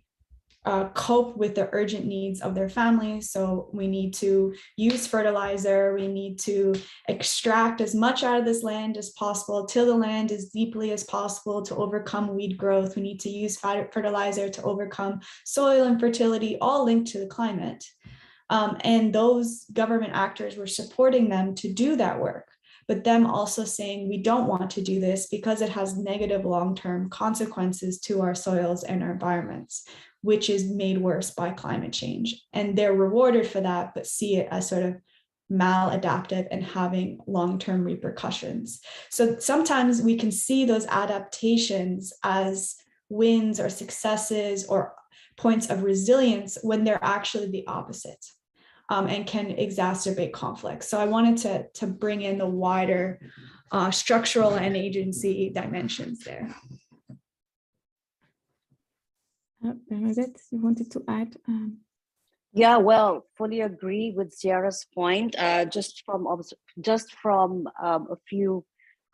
cope with the urgent needs of their families. So we need to use fertilizer, we need to extract as much out of this land as possible, till the land as deeply as possible to overcome weed growth. We need to use fertilizer to overcome soil infertility, all linked to the climate. And those government actors were supporting them to do that work, but them also saying, we don't want to do this because it has negative long-term consequences to our soils and our environments, which is made worse by climate change. And they're rewarded for that, but see it as sort of maladaptive and having long-term repercussions. So sometimes we can see those adaptations as wins or successes or points of resilience when they're actually the opposite. And can exacerbate conflict. So I wanted to bring in the wider structural and agency dimensions there. Bernadette, you wanted to add? Yeah, well, fully agree with Sierra's point. Just from a few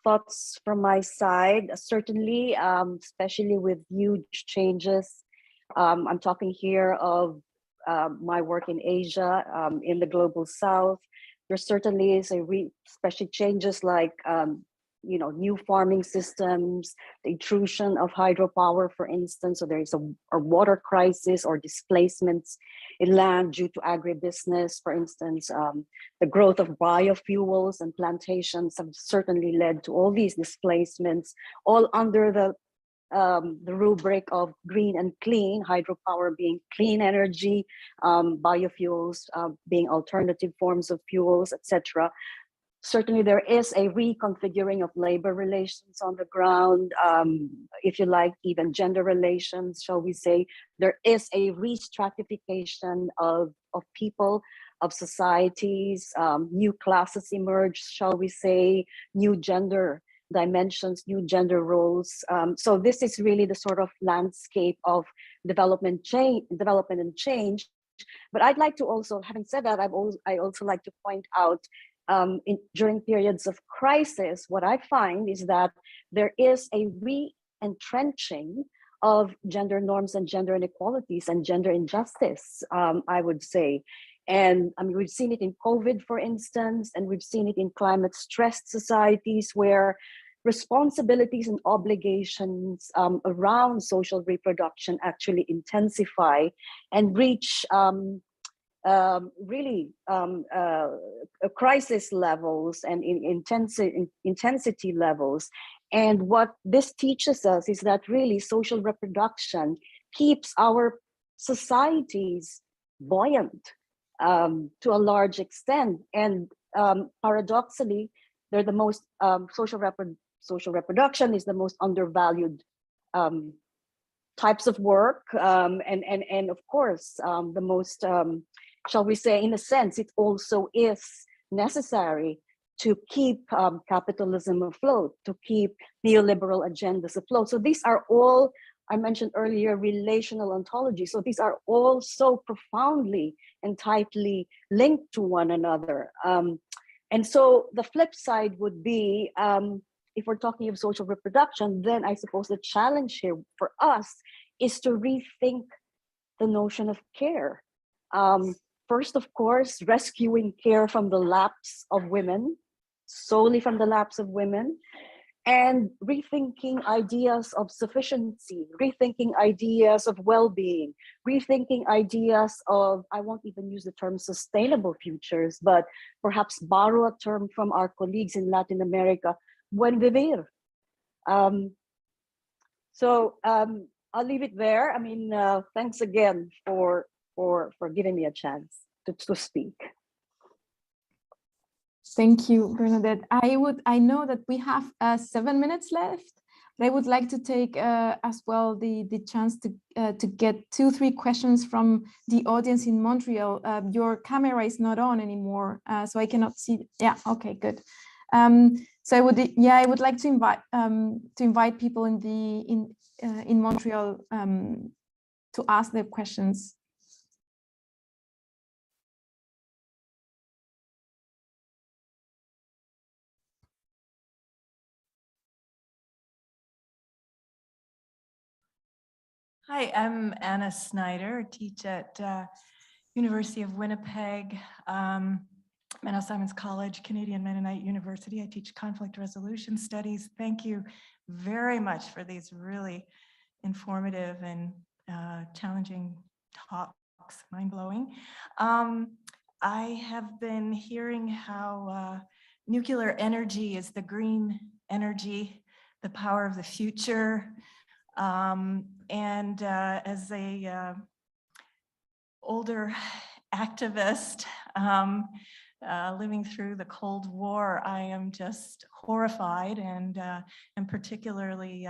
thoughts from my side, certainly, especially with huge changes. I'm talking here of my work in Asia, in the global South. There certainly is especially changes like new farming systems, the intrusion of hydropower, for instance. So there is a water crisis or displacements in land due to agribusiness, for instance. The growth of biofuels and plantations have certainly led to all these displacements, all under the rubric of green and clean, hydropower being clean energy, biofuels being alternative forms of fuels, etc. Certainly there is a reconfiguring of labor relations on the ground, if you like, even gender relations, shall we say. There is a re-stratification of people, of societies, new classes emerge, shall we say, new gender dimensions, new gender roles. So this is really the sort of landscape of development and change. But I'd like to also, having said that, I also like to point out during periods of crisis, what I find is that there is a re-entrenching of gender norms and gender inequalities and gender injustice, I would say. And I mean, we've seen it in COVID, for instance, and we've seen it in climate stressed societies where responsibilities and obligations around social reproduction actually intensify and reach crisis levels and intensity levels. And what this teaches us is that really social reproduction keeps our societies buoyant to a large extent. And paradoxically, they're the most social reproduction is the most undervalued types of work, and of course the most, shall we say, in a sense, it also is necessary to keep capitalism afloat, to keep neoliberal agendas afloat. So these are all, I mentioned earlier, relational ontology. So these are all so profoundly and tightly linked to one another. And so the flip side would be, if we're talking of social reproduction, then I suppose the challenge here for us is to rethink the notion of care. First, of course, rescuing care from the laps of women, solely from the laps of women. and rethinking ideas of sufficiency, rethinking ideas of well-being, rethinking ideas of, I won't even use the term sustainable futures, but perhaps borrow a term from our colleagues in Latin America, buen vivir. I'll leave it there. I mean, thanks again for giving me a chance to speak. Thank you, Bernadette. I know that we have 7 minutes left, but I would like to take as well the chance to get 2-3 questions from the audience in Montreal. Your camera is not on anymore, so I cannot see. Yeah, okay, good. So I would like to invite people in Montreal to ask their questions. Hi, I'm Anna Snyder, I teach at University of Winnipeg, Manow Simons College, Canadian Mennonite University. I teach conflict resolution studies. Thank you very much for these really informative and challenging talks, mind-blowing. I have been hearing how nuclear energy is the green energy, the power of the future. As a older activist living through the Cold War, I am just horrified, and am particularly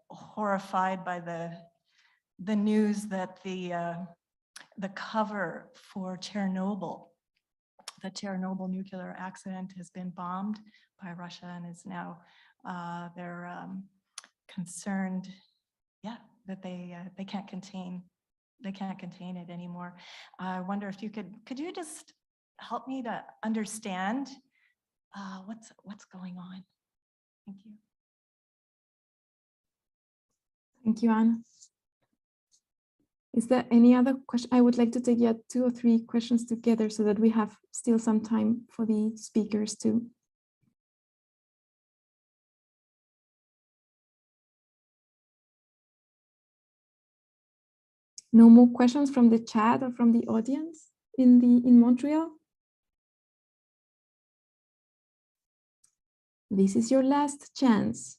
horrified by the news that the cover for Chernobyl, the Chernobyl nuclear accident, has been bombed by Russia and is now they're concerned, yeah, that they can't contain it anymore. I wonder if you could you just help me to understand what's going on? Thank you. Thank you, Anna. Is there any other question? I would like to take 2 or 3 questions together so that we have still some time for the speakers to. No more questions from the chat or from the audience in Montreal? This is your last chance.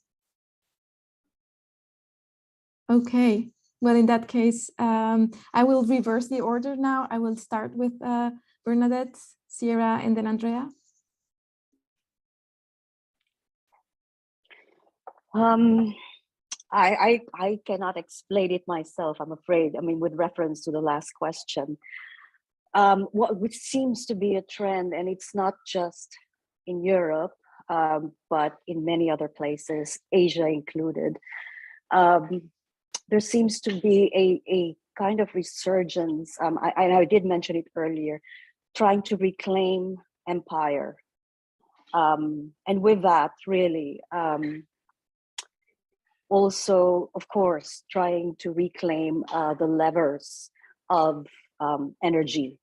Okay, well, in that case, I will reverse the order now. I will start with Bernadette, Sierra, and then Andrea. I cannot explain it myself, I'm afraid. I mean, with reference to the last question, which seems to be a trend, and it's not just in Europe, but in many other places, Asia included. There seems to be a kind of resurgence. I did mention it earlier, trying to reclaim empire. And with that, really, also, of course, trying to reclaim the levers of energy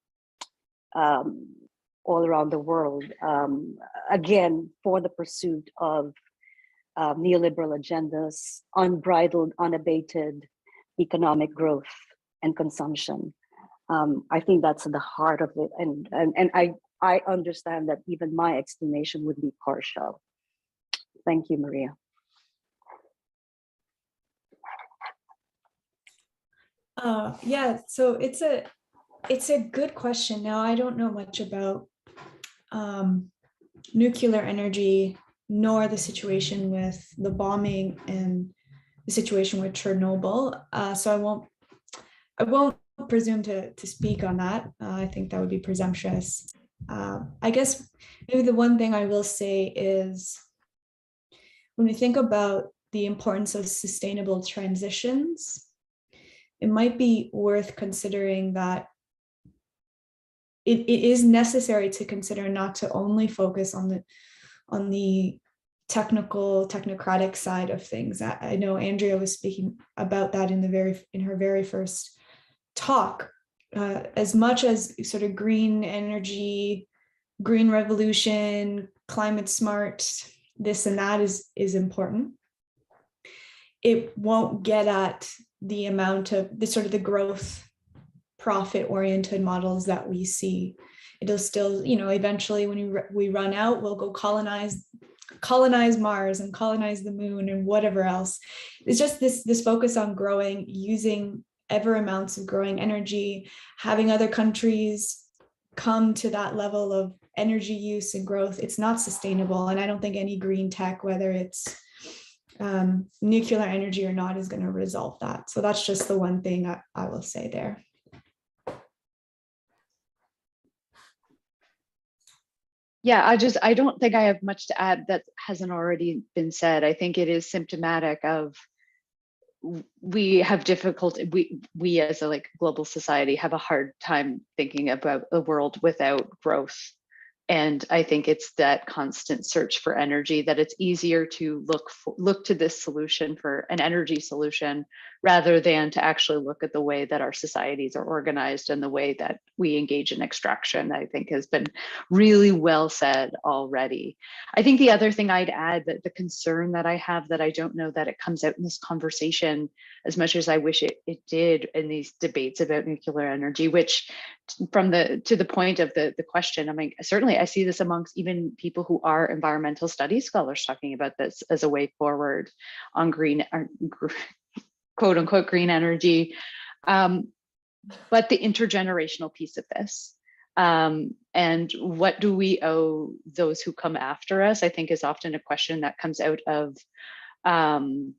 all around the world, again, for the pursuit of neoliberal agendas, unbridled, unabated economic growth and consumption. I think that's at the heart of it. And I understand that even my explanation would be partial. Thank you, Maria. Yeah, so it's a good question. Now, I don't know much about nuclear energy, nor the situation with the bombing and the situation with Chernobyl. So I won't presume to speak on that. I think that would be presumptuous. I guess maybe the one thing I will say is, when we think about the importance of sustainable transitions, it might be worth considering that it is necessary to consider not to only focus on the technocratic side of things. I know Andrea was speaking about that in her very first talk. As much as sort of green energy, green revolution, climate smart this and that is important. It won't get at the amount of the sort of the growth profit-oriented models that we see. It'll still, eventually when we run out, we'll go colonize Mars and colonize the moon and whatever else. It's just this focus on growing, using ever amounts of growing energy, having other countries come to that level of energy use and growth. It's not sustainable. And I don't think any green tech, whether it's nuclear energy or not, is going to resolve that. So that's just the one thing I will say there. Yeah, I don't think I have much to add that hasn't already been said. I think it is symptomatic of we have difficulty, we as a global society have a hard time thinking about a world without growth. And I think it's that constant search for energy that it's easier to look to this solution for an energy solution rather than to actually look at the way that our societies are organized and the way that we engage in extraction. I think has been really well said already. I think the other thing I'd add, that the concern that I have that I don't know that it comes out in this conversation as much as I wish it did in these debates about nuclear energy, which to the point of the question, I mean, certainly I see this amongst even people who are environmental studies scholars talking about this as a way forward on green, quote unquote, green energy. But the intergenerational piece of this, and what do we owe those who come after us, I think is often a question that comes out of some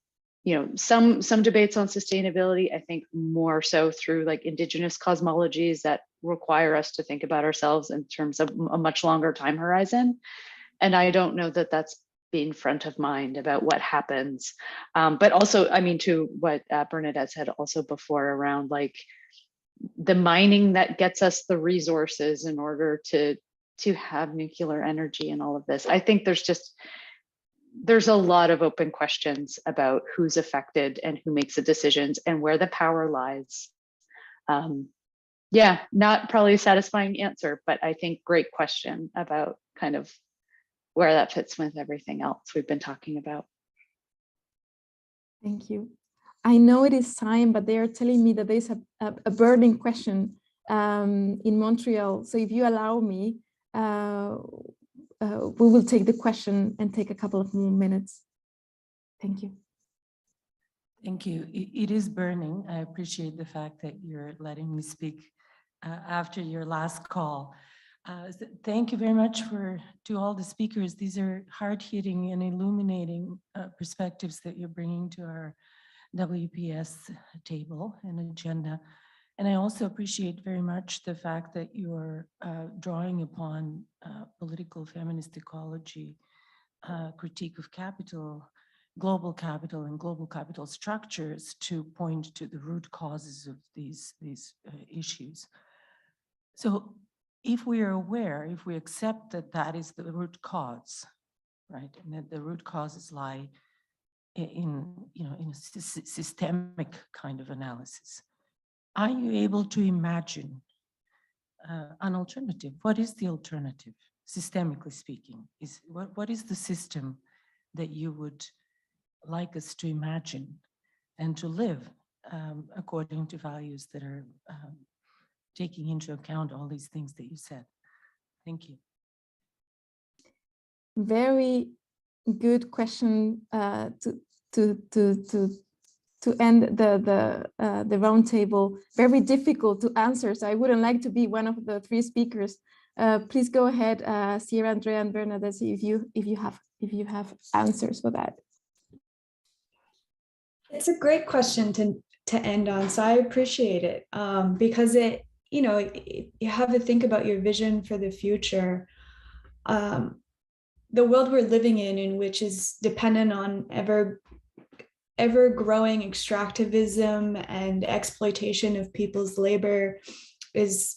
debates on sustainability. I think more so through indigenous cosmologies that require us to think about ourselves in terms of a much longer time horizon. And I don't know that that's been front of mind about what happens. But also, I mean, to what Bernadette said also before around the mining that gets us the resources in order to have nuclear energy and all of this. I think there's a lot of open questions about who's affected and who makes the decisions and where the power lies. Yeah, not probably a satisfying answer, but I think great question about kind of where that fits with everything else we've been talking about. Thank you. I know it is time, but they are telling me that there's a burning question in Montreal. So if you allow me, we will take the question and take a couple of more minutes. Thank you. Thank you. It is burning. I appreciate the fact that you're letting me speak after your last call. Thank you very much to all the speakers. These are hard-hitting and illuminating perspectives that you're bringing to our WPS table and agenda. And I also appreciate very much the fact that you're drawing upon political feminist ecology, critique of capital, global capital and global capital structures to point to the root causes of these issues. So if we are aware, if we accept that that is the root cause, right, and that the root causes lie in a systemic kind of analysis, are you able to imagine an alternative? What is the alternative, systemically speaking? What is the system that you would like us to imagine and to live according to values that are taking into account all these things that you said? Thank you. Very good question to end the roundtable. Very difficult to answer, so I wouldn't like to be one of the three speakers. Please go ahead, Sierra, Andrea, and Bernadette, if you have answers for that. It's a great question to end on, so I appreciate it because you have to think about your vision for the future. The world we're living in which is dependent on ever growing extractivism and exploitation of people's labor is,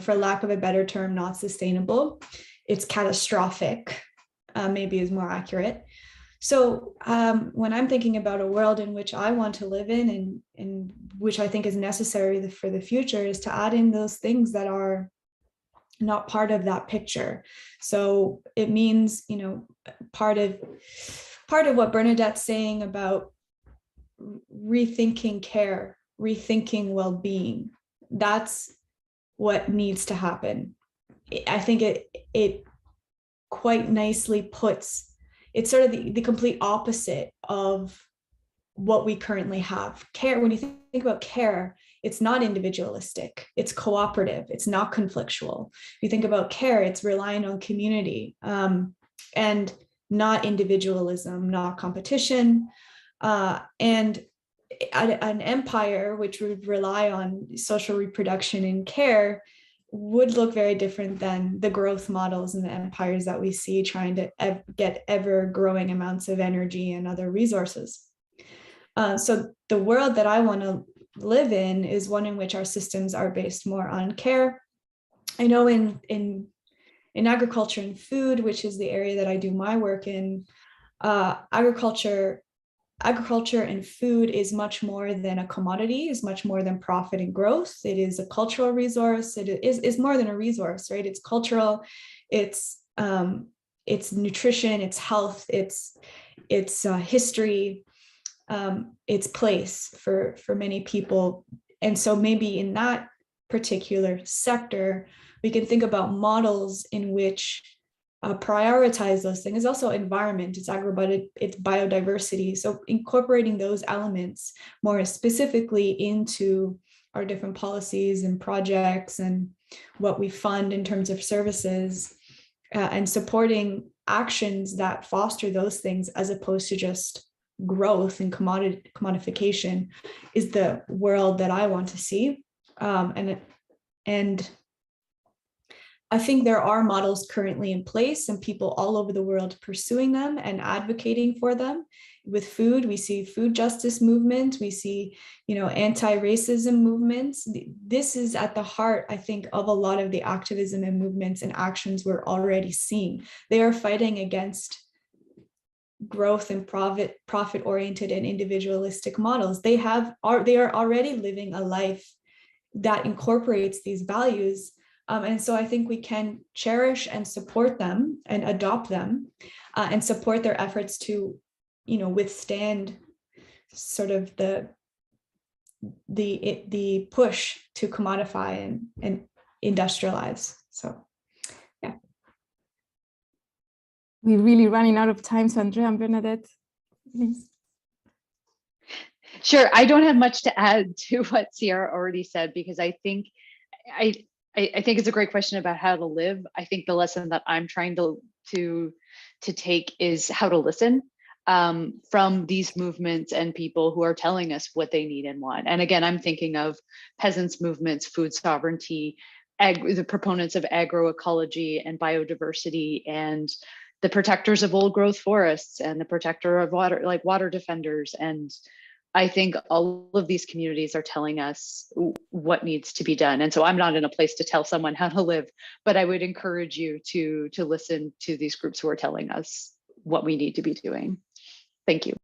for lack of a better term, not sustainable. It's catastrophic, maybe is more accurate. So when I'm thinking about a world in which I want to live in and which I think is necessary for the future, is to add in those things that are not part of that picture. So it means, you know, part of what Bernadette's saying about rethinking care, rethinking well-being, that's what needs to happen. I think it quite nicely puts, it's sort of the complete opposite of what we currently have. Care, when you think about care, it's not individualistic, it's cooperative, it's not conflictual. If you think about care, it's relying on community, and not individualism, not competition. And an empire which would rely on social reproduction and care would look very different than the growth models and the empires that we see trying to get ever growing amounts of energy and other resources. So the world that I want to live in is one in which our systems are based more on care. I know in agriculture and food, which is the area that I do my work in, agriculture and food is much more than a commodity, is much more than profit and growth. It is a cultural resource. It is more than a resource, right? It's cultural, it's nutrition, it's health, it's history, its place for many people. And so maybe in that particular sector, we can think about models in which prioritize those things. It's also environment, it's agributic, it's biodiversity. So incorporating those elements more specifically into our different policies and projects and what we fund in terms of services, and supporting actions that foster those things as opposed to just growth and commodification is the world that I want to see. And I think there are models currently in place and people all over the world pursuing them and advocating for them. With food, we see food justice movement, we see, you know, anti-racism movements. This is at the heart, I think, of a lot of the activism and movements and actions we're already seeing. They are fighting against growth and profit-oriented and individualistic models. They are already living a life that incorporates these values. And so I think we can cherish and support them and adopt them, and support their efforts to, you know, withstand sort of the push to commodify and industrialize. So, yeah. We're really running out of time, so Andrea and Bernadette, please. Sure, I don't have much to add to what Sierra already said, because I think it's a great question about how to live. I think the lesson that I'm trying to take is how to listen from these movements and people who are telling us what they need and want. And again, I'm thinking of peasants' movements, food sovereignty, the proponents of agroecology and biodiversity, and the protectors of old growth forests, and the protector of water, like water defenders. And I think all of these communities are telling us what needs to be done. And so I'm not in a place to tell someone how to live, but I would encourage you to listen to these groups who are telling us what we need to be doing. Thank you.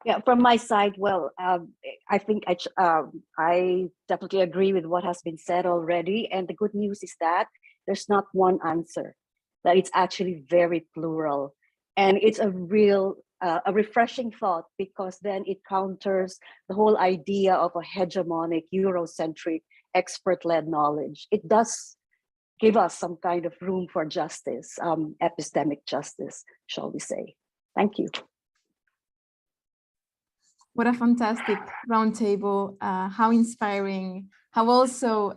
Yeah, from my side, well, I think I definitely agree with what has been said already. And the good news is that there's not one answer, that it's actually very plural. And it's a real, a refreshing thought, because then it counters the whole idea of a hegemonic, Eurocentric, expert-led knowledge. It does give us some kind of room for justice, epistemic justice, shall we say. Thank you. What a fantastic roundtable, how inspiring, how also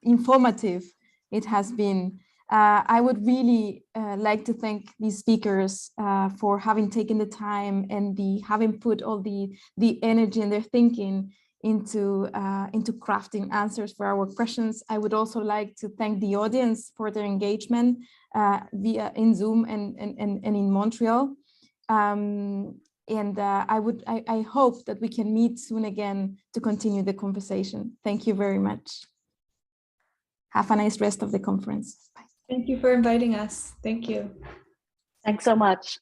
informative it has been. I would really like to thank these speakers for having taken the time and having put all the energy and their thinking into crafting answers for our questions. I would also like to thank the audience for their engagement in Zoom and in Montreal. And I hope that we can meet soon again to continue the conversation. Thank you very much. Have a nice rest of the conference. Bye. Thank you for inviting us. Thank you. Thanks so much.